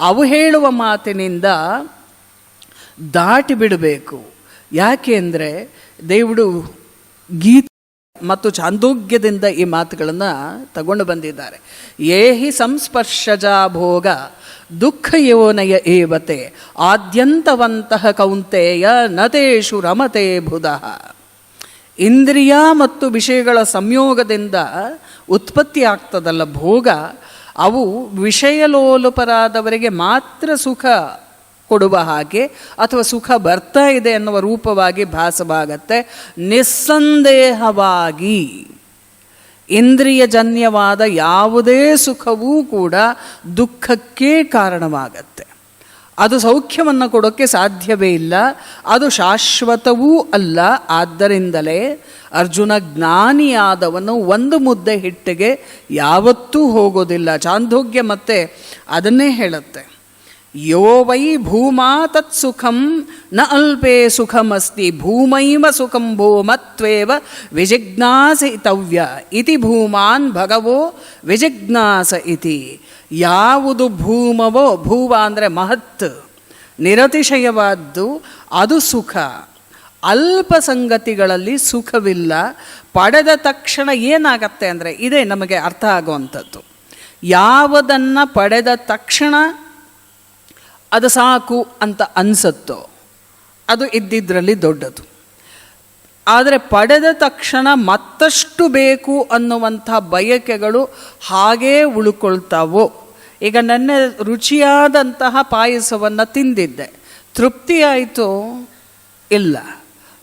ಅವು ಹೇಳುವ ಮಾತಿನಿಂದ ದಾಟಿ ಬಿಡಬೇಕು. ಯಾಕೆ ಅಂದರೆ ದೇವರು ಗೀತೆ ಮತ್ತು ಚಾಂದೋಗ್ಯದಿಂದ ಈ ಮಾತುಗಳನ್ನು ತಗೊಂಡು ಬಂದಿದ್ದಾರೆ. ಏಹಿ ಸಂಸ್ಪರ್ಶಜಾ ಭೋಗ ದುಃಖ ಯೋನಯ ಏವತೆ ಆದ್ಯಂತವಂತಹ ಕೌಂತೆಯ ನತೇಶು ರಮತೆ ಬುಧಃ. ಇಂದ್ರಿಯ ಮತ್ತು ವಿಷಯಗಳ ಸಂಯೋಗದಿಂದ ಉತ್ಪತ್ತಿ ಆಗ್ತದಲ್ಲ ಭೋಗ, ಅವು ವಿಷಯಲೋಲುಪರಾದವರಿಗೆ ಮಾತ್ರ ಸುಖ ಕೊಡುವ ಹಾಗೆ ಅಥವಾ ಸುಖ ಬರ್ತಾ ಇದೆ ಅನ್ನುವ ರೂಪವಾಗಿ ಭಾಸವಾಗತ್ತೆ. ನಿಸ್ಸಂದೇಹವಾಗಿ ಇಂದ್ರಿಯಜನ್ಯವಾದ ಯಾವುದೇ ಸುಖವೂ ಕೂಡ ದುಃಖಕ್ಕೆ ಕಾರಣವಾಗತ್ತೆ. ಅದು ಸೌಖ್ಯವನ್ನು ಕೊಡೋಕ್ಕೆ ಸಾಧ್ಯವೇ ಇಲ್ಲ, ಅದು ಶಾಶ್ವತವೂ ಅಲ್ಲ. ಆದ್ದರಿಂದಲೇ ಅರ್ಜುನ ಜ್ಞಾನಿಯಾದವನು ಒಂದು ಮುದ್ದೆ ಹಿಟ್ಟಿಗೆ ಯಾವತ್ತೂ ಹೋಗೋದಿಲ್ಲ. ಚಾಂದೋಗ್ಯ ಮತ್ತೆ ಅದನ್ನೇ ಹೇಳುತ್ತೆ, ಯೋ ವೈ ಭೂಮಾ ತತ್ ಸುಖಂ ನ ಅಲ್ಪೇ ಸುಖಮಸ್ತಿ ಭೂಮೈವ ಸುಖಂ ಭೂಮತ್ವೇವ ವಿಜಿಜ್ಞಾಸಿತವ್ಯ ಇತಿ ಭೂಮಾನ್ ಭಗವೋ ವಿಜಿಜ್ಞಾಸ ಇತಿ. ಯಾವುದು ಭೂಮವೋ, ಭೂವ ಅಂದರೆ ಮಹತ್, ನಿರತಿಶಯವಾದ್ದು, ಅದು ಸುಖ. ಅಲ್ಪ ಸಂಗತಿಗಳಲ್ಲಿ ಸುಖವಿಲ್ಲ. ಪಡೆದ ತಕ್ಷಣ ಏನಾಗತ್ತೆ ಅಂದರೆ, ಇದೇ ನಮಗೆ ಅರ್ಥ ಆಗುವಂಥದ್ದು. ಯಾವುದನ್ನು ಪಡೆದ ತಕ್ಷಣ ಅದು ಸಾಕು ಅಂತ ಅನಿಸುತ್ತೋ ಅದು ಇದ್ದಿದ್ರಲ್ಲಿ ದೊಡ್ಡದು. ಆದರೆ ಪಡೆದ ತಕ್ಷಣ ಮತ್ತಷ್ಟು ಬೇಕು ಅನ್ನುವಂಥ ಬಯಕೆಗಳು ಹಾಗೇ ಉಳ್ಕೊಳ್ತಾವೋ. ಈಗ ನೆನ್ನೆ ರುಚಿಯಾದಂತಹ ಪಾಯಸವನ್ನು ತಿಂದಿದ್ದೆ, ತೃಪ್ತಿಯಾಯಿತು? ಇಲ್ಲ,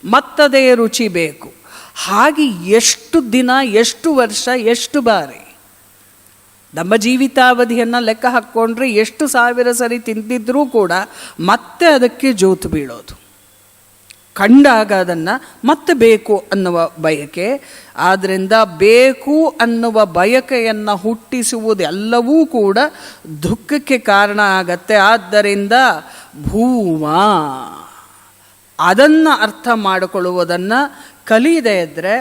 ಮತ್ತದೇ ರುಚಿ ಬೇಕು. ಹಾಗೆ ಎಷ್ಟು ದಿನ, ಎಷ್ಟು ವರ್ಷ, ಎಷ್ಟು ಬಾರಿ ನಮ್ಮ ಜೀವಿತಾವಧಿಯನ್ನು ಲೆಕ್ಕ ಹಾಕ್ಕೊಂಡ್ರೆ ಎಷ್ಟು ಸಾವಿರ ಸರಿ ತಿಂದಿದ್ರೂ ಕೂಡ ಮತ್ತೆ ಅದಕ್ಕೆ ಜೋತು ಬೀಳೋದು. ಕಂಡಾಗ ಅದನ್ನು ಮತ್ತೆ ಬೇಕು ಅನ್ನುವ ಬಯಕೆ. ಆದ್ದರಿಂದ ಬೇಕು ಅನ್ನುವ ಬಯಕೆಯನ್ನು ಹುಟ್ಟಿಸುವುದೆಲ್ಲವೂ ಕೂಡ ದುಃಖಕ್ಕೆ ಕಾರಣ ಆಗತ್ತೆ. ಆದ್ದರಿಂದ ಭೂಮ ಅದನ್ನು ಅರ್ಥ ಮಾಡಿಕೊಳ್ಳುವುದನ್ನು ಕಲಿಯದೇ ಇದ್ದರೆ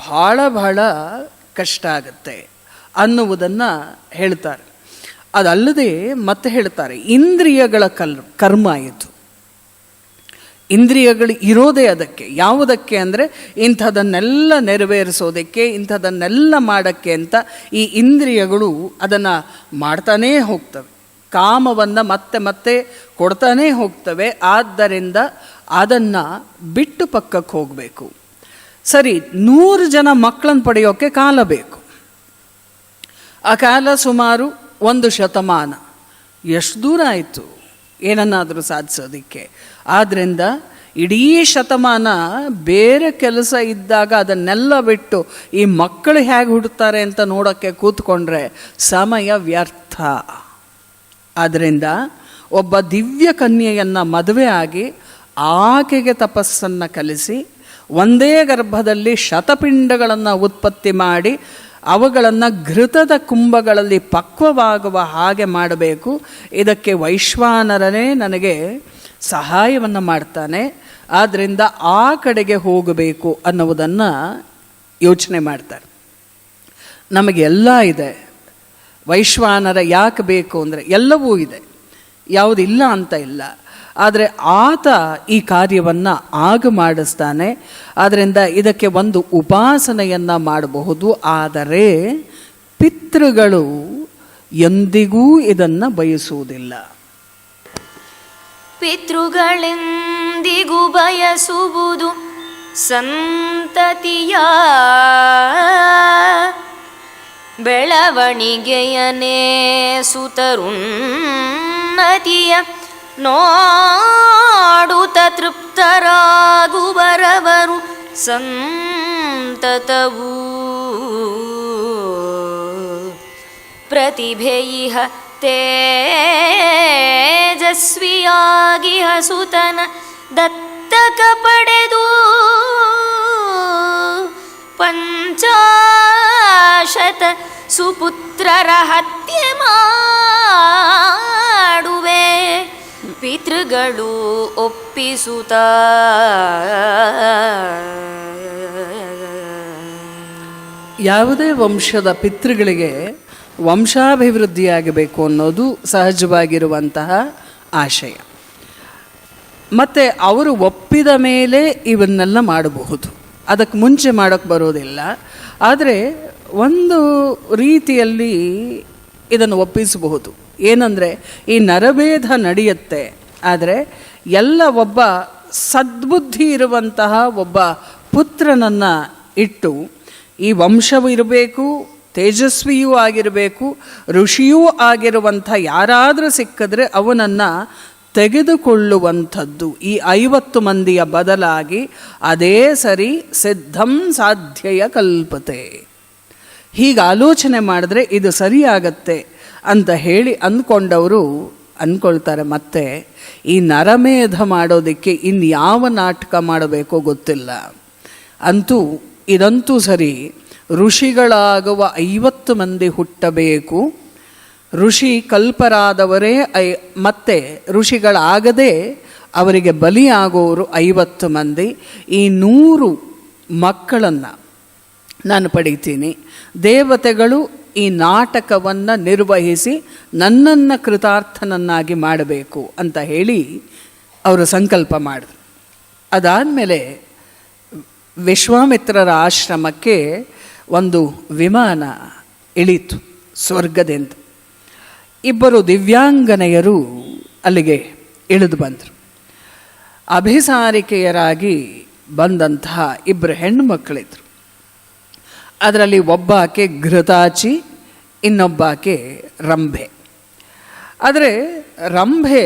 ಭಾಳ ಭಾಳ ಕಷ್ಟ ಆಗುತ್ತೆ ಅನ್ನುವುದನ್ನು ಹೇಳ್ತಾರೆ. ಅದಲ್ಲದೆ ಮತ್ತೆ ಹೇಳ್ತಾರೆ, ಇಂದ್ರಿಯಗಳ ಕರ್ಮ ಇದು. ಇಂದ್ರಿಯಗಳು ಇರೋದೇ ಅದಕ್ಕೆ. ಯಾವುದಕ್ಕೆ ಅಂದರೆ ಇಂಥದನ್ನೆಲ್ಲ ನೆರವೇರಿಸೋದಕ್ಕೆ, ಇಂಥದನ್ನೆಲ್ಲ ಮಾಡೋಕ್ಕೆ ಅಂತ ಈ ಇಂದ್ರಿಯಗಳು ಅದನ್ನು ಮಾಡ್ತಾನೇ ಹೋಗ್ತವೆ. ಕಾಮವನ್ನು ಮತ್ತೆ ಮತ್ತೆ ಕೊಡ್ತಾನೇ ಹೋಗ್ತವೆ. ಆದ್ದರಿಂದ ಅದನ್ನು ಬಿಟ್ಟು ಪಕ್ಕಕ್ಕೆ ಹೋಗಬೇಕು. ಸರಿ, 100 ಜನ ಮಕ್ಕಳನ್ನು ಪಡೆಯೋಕ್ಕೆ ಕಾಲ ಬೇಕು. ಆ ಕಾಲ ಸುಮಾರು 1 ಶತಮಾನ. ಎಷ್ಟು ದೂರ ಆಯಿತು ಏನನ್ನಾದರೂ ಸಾಧಿಸೋದಕ್ಕೆ. ಆದ್ದರಿಂದ ಇಡೀ ಶತಮಾನ ಬೇರೆ ಕೆಲಸ ಇದ್ದಾಗ ಅದನ್ನೆಲ್ಲ ಬಿಟ್ಟು ಈ ಮಕ್ಕಳು ಹೇಗೆ ಹುಡ್ತಾರೆ ಅಂತ ನೋಡೋಕ್ಕೆ ಕೂತ್ಕೊಂಡ್ರೆ ಸಮಯ ವ್ಯರ್ಥ. ಆದ್ದರಿಂದ ಒಬ್ಬ ದಿವ್ಯ ಕನ್ಯೆಯನ್ನು ಮದುವೆ ಆಗಿ ಆಕೆಗೆ ತಪಸ್ಸನ್ನು ಕಲಿಸಿ ಒಂದೇ ಗರ್ಭದಲ್ಲಿ ಶತಪಿಂಡಗಳನ್ನು ಉತ್ಪತ್ತಿ ಮಾಡಿ ಅವುಗಳನ್ನು ಘೃತದ ಕುಂಭಗಳಲ್ಲಿ ಪಕ್ವವಾಗುವ ಹಾಗೆ ಮಾಡಬೇಕು. ಇದಕ್ಕೆ ವೈಶ್ವಾನರನೇ ನನಗೆ ಸಹಾಯವನ್ನು ಮಾಡ್ತಾನೆ. ಆದ್ದರಿಂದ ಆ ಕಡೆಗೆ ಹೋಗಬೇಕು ಅನ್ನುವುದನ್ನು ಯೋಚನೆ ಮಾಡ್ತಾರೆ. ನಮಗೆಲ್ಲ ಇದೆ. ವೈಶ್ವಾನರ ಯಾಕೆ ಬೇಕು ಅಂದರೆ ಎಲ್ಲವೂ ಇದೆ, ಯಾವುದಿಲ್ಲ ಅಂತ ಇಲ್ಲ. ಆದರೆ ಆತ ಈ ಕಾರ್ಯವನ್ನು ಆಗ ಮಾಡಿಸ್ತಾನೆ. ಆದ್ದರಿಂದ ಇದಕ್ಕೆ ಒಂದು ಉಪಾಸನೆಯನ್ನು ಮಾಡಬಹುದು. ಆದರೆ ಪಿತೃಗಳು ಎಂದಿಗೂ ಇದನ್ನು ಬಯಸುವುದಿಲ್ಲ. ಪಿತೃಗಳೆಂದಿಗೂ ಬಯಸುವುದು ಸಂತತಿಯ ಬೆಳವಣಿಗೆಯನೇ ಸುತರುನ್ನತಿಯ ನೋಡುತ್ತ ತೃಪ್ತರಾಗುವರವರು ಸಂತತವೂ ಪ್ರತಿಭೆಯಿಹ ತೇಜಸ್ವಿಯಾಗಿ ಹಸುತನ ದತ್ತಕ ಪಡೆದು ಪಂಚಾಶತ ಸುಪುತ್ರರ ಹತ್ಯೆ ಮಾಡುವೆ ಪಿತೃಗಳು ಒಪ್ಪಿಸುತ್ತ. ಯಾವುದೇ ವಂಶದ ಪಿತೃಗಳಿಗೆ ವಂಶಾಭಿವೃದ್ಧಿಯಾಗಬೇಕು ಅನ್ನೋದು ಸಹಜವಾಗಿರುವಂತಹ ಆಶಯ. ಮತ್ತು ಅವರು ಒಪ್ಪಿದ ಮೇಲೆ ಇವನ್ನೆಲ್ಲ ಮಾಡಬಹುದು, ಅದಕ್ಕೆ ಮುಂಚೆ ಮಾಡೋಕ್ಕೆ ಬರೋದಿಲ್ಲ. ಆದರೆ ಒಂದು ರೀತಿಯಲ್ಲಿ ಇದನ್ನು ಒಪ್ಪಿಸಬಹುದು. ಏನಂದರೆ ಈ ನರಭೇದ ನಡೆಯುತ್ತೆ, ಆದರೆ ಎಲ್ಲ ಒಬ್ಬ ಸದ್ಬುದ್ಧಿ ಇರುವಂತಹ ಒಬ್ಬ ಪುತ್ರನನ್ನು ಇಟ್ಟು ಈ ವಂಶವೂ ಇರಬೇಕು, ತೇಜಸ್ವಿಯೂ ಆಗಿರಬೇಕು, ಋಷಿಯೂ ಆಗಿರುವಂಥ ಯಾರಾದರೂ ಸಿಕ್ಕಿದ್ರೆ ಅವನನ್ನು ತೆಗೆದುಕೊಳ್ಳುವಂಥದ್ದು. ಈ 50 ಮಂದಿಯ ಬದಲಾಗಿ ಅದೇ ಸರಿ ಸಿದ್ಧಂ ಸಾಧ್ಯಯ ಕಲ್ಪತೆ. ಹೀಗೆ ಆಲೋಚನೆ ಮಾಡಿದ್ರೆ ಇದು ಸರಿಯಾಗತ್ತೆ ಅಂತ ಹೇಳಿ ಅಂದ್ಕೊಂಡವರು ಅಂದ್ಕೊಳ್ತಾರೆ. ಮತ್ತೆ ಈ ನರಮೇಧ ಮಾಡೋದಕ್ಕೆ ಇನ್ಯಾವ ನಾಟಕ ಮಾಡಬೇಕೋ ಗೊತ್ತಿಲ್ಲ. ಅಂತೂ ಇದಂತೂ ಸರಿ, ಋಷಿಗಳಾಗುವ 50 ಮಂದಿ ಹುಟ್ಟಬೇಕು. ಋಷಿ ಕಲ್ಪರಾದವರೇ ಮತ್ತೆ ಋಷಿಗಳಾಗದೆ ಅವರಿಗೆ ಬಲಿಯಾಗೋರು 50 ಮಂದಿ. ಈ 100 ಮಕ್ಕಳನ್ನು ನಾನು ಪಡಿತೀನಿ. ದೇವತೆಗಳು ಈ ನಾಟಕವನ್ನು ನಿರ್ವಹಿಸಿ ನನ್ನನ್ನು ಕೃತಾರ್ಥನನ್ನಾಗಿ ಮಾಡಬೇಕು ಅಂತ ಹೇಳಿ ಅವರು ಸಂಕಲ್ಪ ಮಾಡಿದ್ರು. ಅದಾದಮೇಲೆ ವಿಶ್ವಾಮಿತ್ರರ ಆಶ್ರಮಕ್ಕೆ ಒಂದು ವಿಮಾನ ಇಳೀತು ಸ್ವರ್ಗದಿಂದ. 2 ದಿವ್ಯಾಂಗನೆಯರು ಅಲ್ಲಿಗೆ ಇಳಿದು ಬಂದರು. ಅಭಿಸಾರಿಕೆಯರಾಗಿ ಬಂದಂತಹ 2 ಹೆಣ್ಣುಮಕ್ಕಳಿದ್ರು. ಅದರಲ್ಲಿ ಒಬ್ಬಾಕೆ ಘೃತಾಚಿ, ಇನ್ನೊಬ್ಬಾಕೆ ರಂಭೆ. ಆದರೆ ರಂಭೆ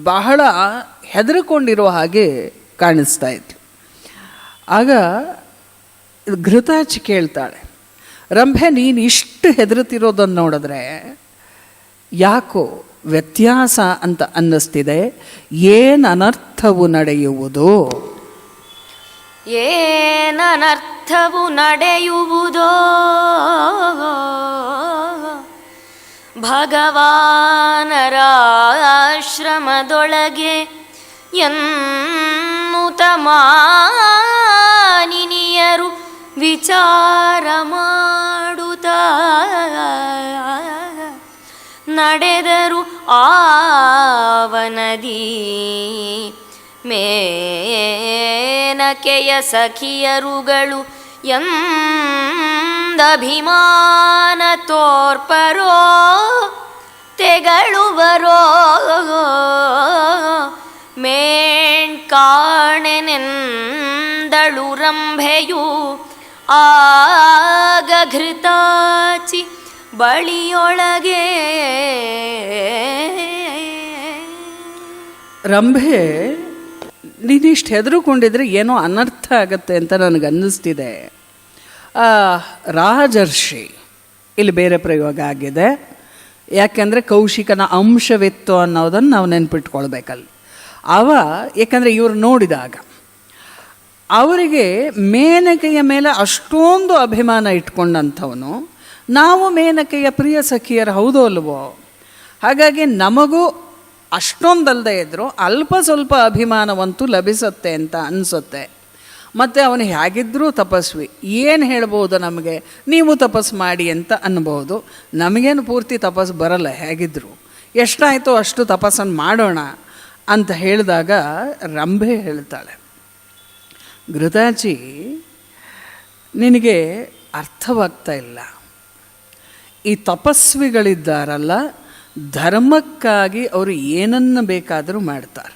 ಬಹಳ ಹೆದರಿಕೊಂಡಿರೋ ಹಾಗೆ ಕಾಣಿಸ್ತಾ ಇತ್ತು. ಆಗ ಘೃತಾಚಿ ಕೇಳ್ತಾಳೆ, ರಂಭೆ ನೀನು ಇಷ್ಟು ಹೆದರುತ್ತಿರೋದನ್ನು ನೋಡಿದ್ರೆ ಯಾಕೋ ವ್ಯತ್ಯಾಸ ಅಂತ ಅನ್ನಿಸ್ತಿದೆ, ಏನು ಅನರ್ಥವು ನಡೆಯುವುದು? ಏನನರ್ಥವು ನಡೆಯುವುದೋ ಭಗವಾನರ ಆಶ್ರಮದೊಳಗೆ ಎನ್ನುತ ಮಾನಿನಿಯರು ವಿಚಾರ ಮಾಡುತ್ತ ನಡೆದರು ಆವನದಿ. ಮೇನಕೆಯ ಸಖಿಯರುಗಳು ಎಂದಭಿಮಾನ ತೋರ್ಪರೋ ತೆಗಳುವರೋ ಮೇಣ್ಕಾಣೆನೆಂದಳು ರಂಭೆಯು ಆಗ ಘೃತಾಚಿ ಬಳಿಯೊಳಗೆ. ರಂಭೆ, ನೀನಿಷ್ಟು ಹೆದರುಕೊಂಡಿದ್ರೆ ಏನೋ ಅನರ್ಥ ಆಗತ್ತೆ ಅಂತ ನನಗೆ ಅನ್ನಿಸ್ತಿದೆ. ರಾಜರ್ಷಿ ಇಲ್ಲಿ ಬೇರೆ ಪ್ರಯೋಗ ಆಗಿದೆ, ಯಾಕೆಂದರೆ ಕೌಶಿಕನ ಅಂಶವಿತ್ತು ಅನ್ನೋದನ್ನು ನಾವು ನೆನ್ಪಿಟ್ಕೊಳ್ಬೇಕಲ್ಲಿ. ಯಾಕಂದರೆ ಇವರು ನೋಡಿದಾಗ ಅವರಿಗೆ ಮೇನಕೆಯ ಮೇಲೆ ಅಷ್ಟೊಂದು ಅಭಿಮಾನ ಇಟ್ಕೊಂಡಂಥವನು, ನಾವು ಮೇನಕೆಯ ಪ್ರಿಯ ಸಖಿಯರು ಹೌದೋ ಅಲ್ವೋ, ಹಾಗಾಗಿ ನಮಗೂ ಅಷ್ಟೊಂದಲ್ಲದೆ ಇದ್ದರೂ ಅಲ್ಪ ಸ್ವಲ್ಪ ಅಭಿಮಾನವಂತೂ ಲಭಿಸುತ್ತೆ ಅಂತ ಅನಿಸುತ್ತೆ. ಮತ್ತು ಅವನು ಹೇಗಿದ್ದರೂ ತಪಸ್ವಿ, ಏನು ಹೇಳ್ಬೋದು ನಮಗೆ, ನೀವು ತಪಸ್ಸು ಮಾಡಿ ಅಂತ ಅನ್ಬೋದು. ನಮಗೇನು ಪೂರ್ತಿ ತಪಸ್ಸು ಬರಲ್ಲ, ಹೇಗಿದ್ದರು ಎಷ್ಟಾಯಿತೋ ಅಷ್ಟು ತಪಸ್ಸನ್ನು ಮಾಡೋಣ ಅಂತ ಹೇಳಿದಾಗ ರಂಭೆ ಹೇಳ್ತಾಳೆ, ಘೃತಾಚಿ ನಿನಗೆ ಅರ್ಥವಾಗ್ತಾ ಇಲ್ಲ. ಈ ತಪಸ್ವಿಗಳಿದ್ದಾರಲ್ಲ, ಧರ್ಮಕ್ಕಾಗಿ ಅವರು ಏನನ್ನು ಬೇಕಾದರೂ ಮಾಡ್ತಾರೆ.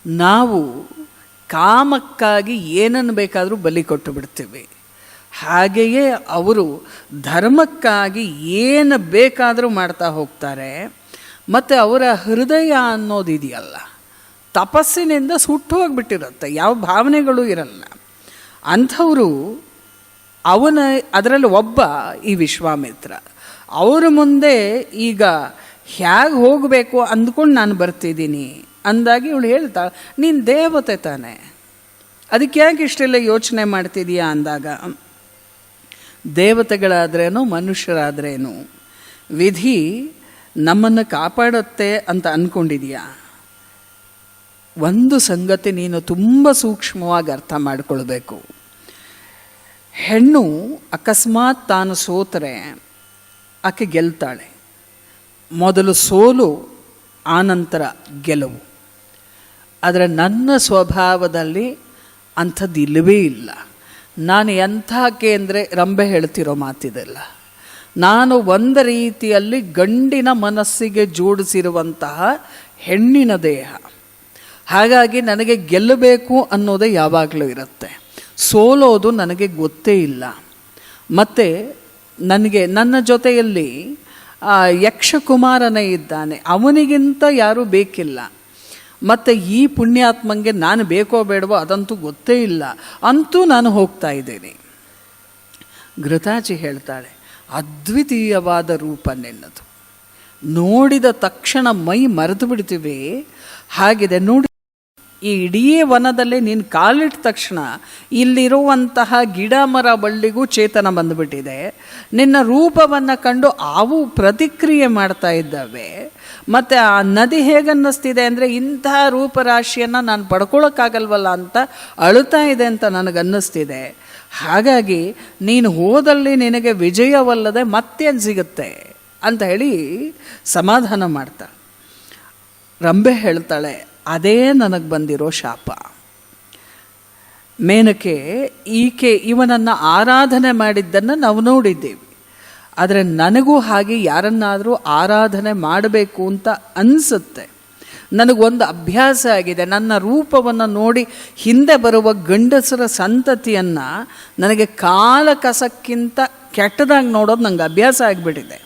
ನಾವು ಕಾಮಕ್ಕಾಗಿ ಏನನ್ನು ಬೇಕಾದರೂ ಬಲಿ ಕೊಟ್ಟು ಬಿಡ್ತೀವಿ. ಹಾಗೆಯೇ ಅವರು ಧರ್ಮಕ್ಕಾಗಿ ಏನು ಬೇಕಾದರೂ ಮಾಡ್ತಾ ಹೋಗ್ತಾರೆ. ಮತ್ತು ಅವರ ಹೃದಯ ಅನ್ನೋದಿದೆಯಲ್ಲ, ತಪಸ್ಸಿನಿಂದ ಸುಟ್ಟು ಹೋಗಿಬಿಟ್ಟಿರುತ್ತೆ, ಯಾವ ಭಾವನೆಗಳೂ ಇರಲ್ಲ. ಅಂಥವರು ಅದರಲ್ಲಿ ಒಬ್ಬ ಈ ವಿಶ್ವಾಮಿತ್ರ. ಅವ್ರ ಮುಂದೆ ಈಗ ಹೇಗೆ ಹೋಗಬೇಕು ಅಂದ್ಕೊಂಡು ನಾನು ಬರ್ತಿದ್ದೀನಿ ಅಂದಾಗಿ ಇವಳು ಹೇಳ್ತಾಳೆ, ನೀನು ದೇವತೆ ತಾನೆ, ಅದಕ್ಕೆ ಯಾಕೆ ಇಷ್ಟೆಲ್ಲ ಯೋಚನೆ ಮಾಡ್ತಿದೀಯಾ ಅಂದಾಗ, ದೇವತೆಗಳಾದ್ರೇನು ಮನುಷ್ಯರಾದ್ರೇನು ವಿಧಿ ನಮ್ಮನ್ನು ಕಾಪಾಡುತ್ತೆ ಅಂತ ಅಂದ್ಕೊಂಡಿದೀಯಾ? ಒಂದು ಸಂಗತಿ ನೀನು ತುಂಬ ಸೂಕ್ಷ್ಮವಾಗಿ ಅರ್ಥ ಮಾಡಿಕೊಳ್ಬೇಕು. ಹೆಣ್ಣು ಅಕಸ್ಮಾತ್ ತಾನು ಸೋತರೆ ಆಕೆ ಗೆಲ್ತಾಳೆ. ಮೊದಲು ಸೋಲು, ಆನಂತರ ಗೆಲುವು. ಆದರೆ ನನ್ನ ಸ್ವಭಾವದಲ್ಲಿ ಅಂಥದ್ದು ಇಲ್ಲವೇ ಇಲ್ಲ. ನಾನು ಎಂಥಕ್ಕೆ ಅಂದರೆ ರಂಭೆ ಹೇಳ್ತಿರೋ ಮಾತಿದೆಲ್ಲ, ನಾನು ಒಂದು ರೀತಿಯಲ್ಲಿ ಗಂಡಿನ ಮನಸ್ಸಿಗೆ ಜೋಡಿಸಿರುವಂತಹ ಹೆಣ್ಣಿನ ದೇಹ. ಹಾಗಾಗಿ ನನಗೆ ಗೆಲ್ಲಬೇಕು ಅನ್ನೋದೇ ಯಾವಾಗಲೂ ಇರುತ್ತೆ, ಸೋಲೋದು ನನಗೆ ಗೊತ್ತೇ ಇಲ್ಲ. ಮತ್ತು ನನ್ನ ಜೊತೆಯಲ್ಲಿ ಯಕ್ಷಕುಮಾರನೇ ಇದ್ದಾನೆ, ಅವನಿಗಿಂತ ಯಾರೂ ಬೇಕಿಲ್ಲ. ಮತ್ತು ಈ ಪುಣ್ಯಾತ್ಮಂಗೆ ನಾನು ಬೇಕೋ ಬೇಡವೋ ಅದಂತೂ ಗೊತ್ತೇ ಇಲ್ಲ, ಅಂತೂ ನಾನು ಹೋಗ್ತಾ ಇದ್ದೇನೆ. ಘೃತಾಚಿ ಹೇಳ್ತಾಳೆ, ಅದ್ವಿತೀಯವಾದ ರೂಪ ನಿನ್ನದು, ನೋಡಿದ ತಕ್ಷಣ ಮೈ ಮರೆತು ಬಿಡ್ತೀವಿ ಹಾಗಿದೆ. ನೋಡಿ, ಈ ಇಡೀ ವನದಲ್ಲಿ ನೀನು ಕಾಲಿಟ್ಟ ತಕ್ಷಣ ಇಲ್ಲಿರುವಂತಹ ಗಿಡ ಮರ ಬಳ್ಳಿಗೂ ಚೇತನ ಬಂದುಬಿಟ್ಟಿದೆ. ನಿನ್ನ ರೂಪವನ್ನು ಕಂಡು ಅವು ಪ್ರತಿಕ್ರಿಯೆ ಮಾಡ್ತಾ ಇದ್ದಾವೆ. ಮತ್ತು ಆ ನದಿ ಹೇಗನ್ನಿಸ್ತಿದೆ ಅಂದರೆ, ಇಂತಹ ರೂಪರಾಶಿಯನ್ನು ನಾನು ಪಡ್ಕೊಳ್ಳೋಕ್ಕಾಗಲ್ವಲ್ಲ ಅಂತ ಅಳುತ್ತಾ ಇದೆ ಅಂತ ನನಗನ್ನಿಸ್ತಿದೆ. ಹಾಗಾಗಿ ನೀನು ಹೋದಲ್ಲಿ ನಿನಗೆ ವಿಜಯವಲ್ಲದೆ ಮತ್ತೇನು ಸಿಗುತ್ತೆ ಅಂತ ಹೇಳಿ ಸಮಾಧಾನ ಮಾಡ್ತಾಳೆ. ರಂಭೆ ಹೇಳ್ತಾಳೆ, ಅದೇ ನನಗೆ ಬಂದಿರೋ ಶಾಪ. ಮೇನಕೆ ಇವನನ್ನು ಆರಾಧನೆ ಮಾಡಿದ್ದನ್ನು ನಾವು ನೋಡಿದ್ದೀವಿ. ಆದರೆ ನನಗೂ ಹಾಗೆ ಯಾರನ್ನಾದರೂ ಆರಾಧನೆ ಮಾಡಬೇಕು ಅಂತ ಅನಿಸುತ್ತೆ. ನನಗೊಂದು ಅಭ್ಯಾಸ ಆಗಿದೆ, ನನ್ನ ರೂಪವನ್ನು ನೋಡಿ ಹಿಂದೆ ಬರುವ ಗಂಡಸರ ಸಂತತಿಯನ್ನು ನನಗೆ ಕಾಲ ಕಸಕ್ಕಿಂತ ಕೆಟ್ಟದಾಗಿ ನೋಡೋದು ನಂಗೆ ಅಭ್ಯಾಸ ಆಗಿಬಿಟ್ಟಿದೆ.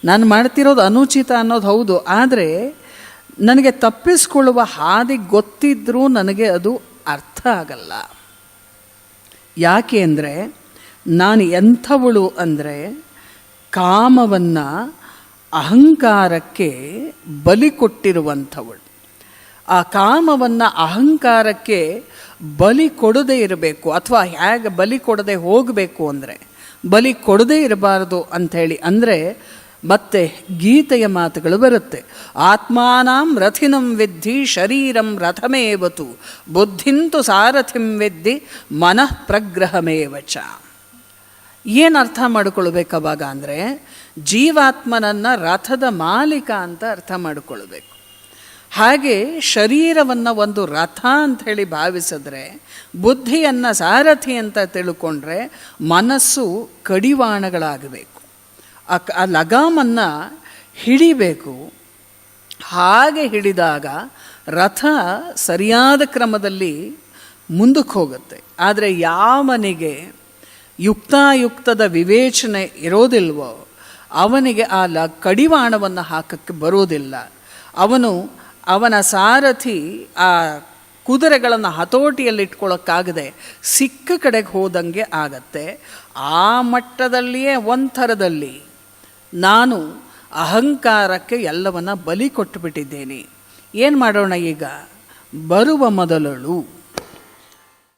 ನಾನು ಮಾಡ್ತಿರೋದು ಅನುಚಿತ ಅನ್ನೋದು ಹೌದು, ಆದರೆ ನನಗೆ ತಪ್ಪಿಸ್ಕೊಳ್ಳುವ ಹಾದಿ ಗೊತ್ತಿದ್ರೂ ನನಗೆ ಅದು ಅರ್ಥ ಆಗಲ್ಲ. ಯಾಕೆ ಅಂದರೆ ನಾನು ಎಂಥವಳು ಅಂದರೆ ಕಾಮವನ್ನು ಅಹಂಕಾರಕ್ಕೆ ಬಲಿ ಕೊಟ್ಟಿರುವಂಥವಳು. ಆ ಕಾಮವನ್ನು ಅಹಂಕಾರಕ್ಕೆ ಬಲಿ ಕೊಡದೇ ಇರಬೇಕು, ಅಥವಾ ಹೇಗೆ ಬಲಿ ಕೊಡದೆ ಹೋಗಬೇಕು ಅಂದರೆ ಬಲಿ ಕೊಡದೇ ಇರಬಾರ್ದು ಅಂಥೇಳಿ ಅಂದರೆ ಮತ್ತೆ ಗೀತೆಯ ಮಾತುಗಳು ಬರುತ್ತೆ. ಆತ್ಮಾನಂ ರಥಿನಂ ವಿದ್ಧಿ ಶರೀರಂ ರಥಮೇವತು ಬುದ್ಧಿಂತು ಸಾರಥಿಂ ವಿದ್ಧಿ ಮನಃ ಪ್ರಗ್ರಹಮೇವಚ. ಏನು ಅರ್ಥ ಮಾಡಿಕೊಳ್ಬೇಕು ಅವಾಗ ಅಂದರೆ ಜೀವಾತ್ಮನನ್ನು ರಥದ ಮಾಲೀಕ ಅಂತ ಅರ್ಥ ಮಾಡಿಕೊಳ್ಬೇಕು. ಹಾಗೆ ಶರೀರವನ್ನು ಒಂದು ರಥ ಅಂಥೇಳಿ ಭಾವಿಸಿದ್ರೆ, ಬುದ್ಧಿಯನ್ನು ಸಾರಥಿ ಅಂತ ತಿಳ್ಕೊಂಡ್ರೆ ಮನಸ್ಸು ಕಡಿವಾಣಗಳಾಗಬೇಕು. ಆ ಲಗಾಮನ್ನು ಹಿಡಿಬೇಕು. ಹಾಗೆ ಹಿಡಿದಾಗ ರಥ ಸರಿಯಾದ ಕ್ರಮದಲ್ಲಿ ಮುಂದಕ್ಕೆ ಹೋಗುತ್ತೆ. ಆದರೆ ಯಾವನಿಗೆ ಯುಕ್ತಾಯುಕ್ತದ ವಿವೇಚನೆ ಇರೋದಿಲ್ವೋ ಅವನಿಗೆ ಆ ಕಡಿವಾಣವನ್ನು ಹಾಕಕ್ಕೆ ಬರೋದಿಲ್ಲ. ಅವನ ಸಾರಥಿ ಆ ಕುದುರೆಗಳನ್ನು ಹತೋಟಿಯಲ್ಲಿಟ್ಕೊಳ್ಳೋಕ್ಕಾಗದೆ ಸಿಕ್ಕ ಕಡೆಗೆ ಹೋದಂಗೆ ಆಗತ್ತೆ. ಆ ಮಟ್ಟದಲ್ಲಿಯೇ ಒಂಥರದಲ್ಲಿ ನಾನು ಅಹಂಕಾರಕ್ಕೆ ಎಲ್ಲವನ್ನ ಬಲಿ ಕೊಟ್ಟುಬಿಟ್ಟಿದ್ದೇನೆ. ಏನು ಮಾಡೋಣ ಈಗ? ಬರುವ ಮೊದಲಳು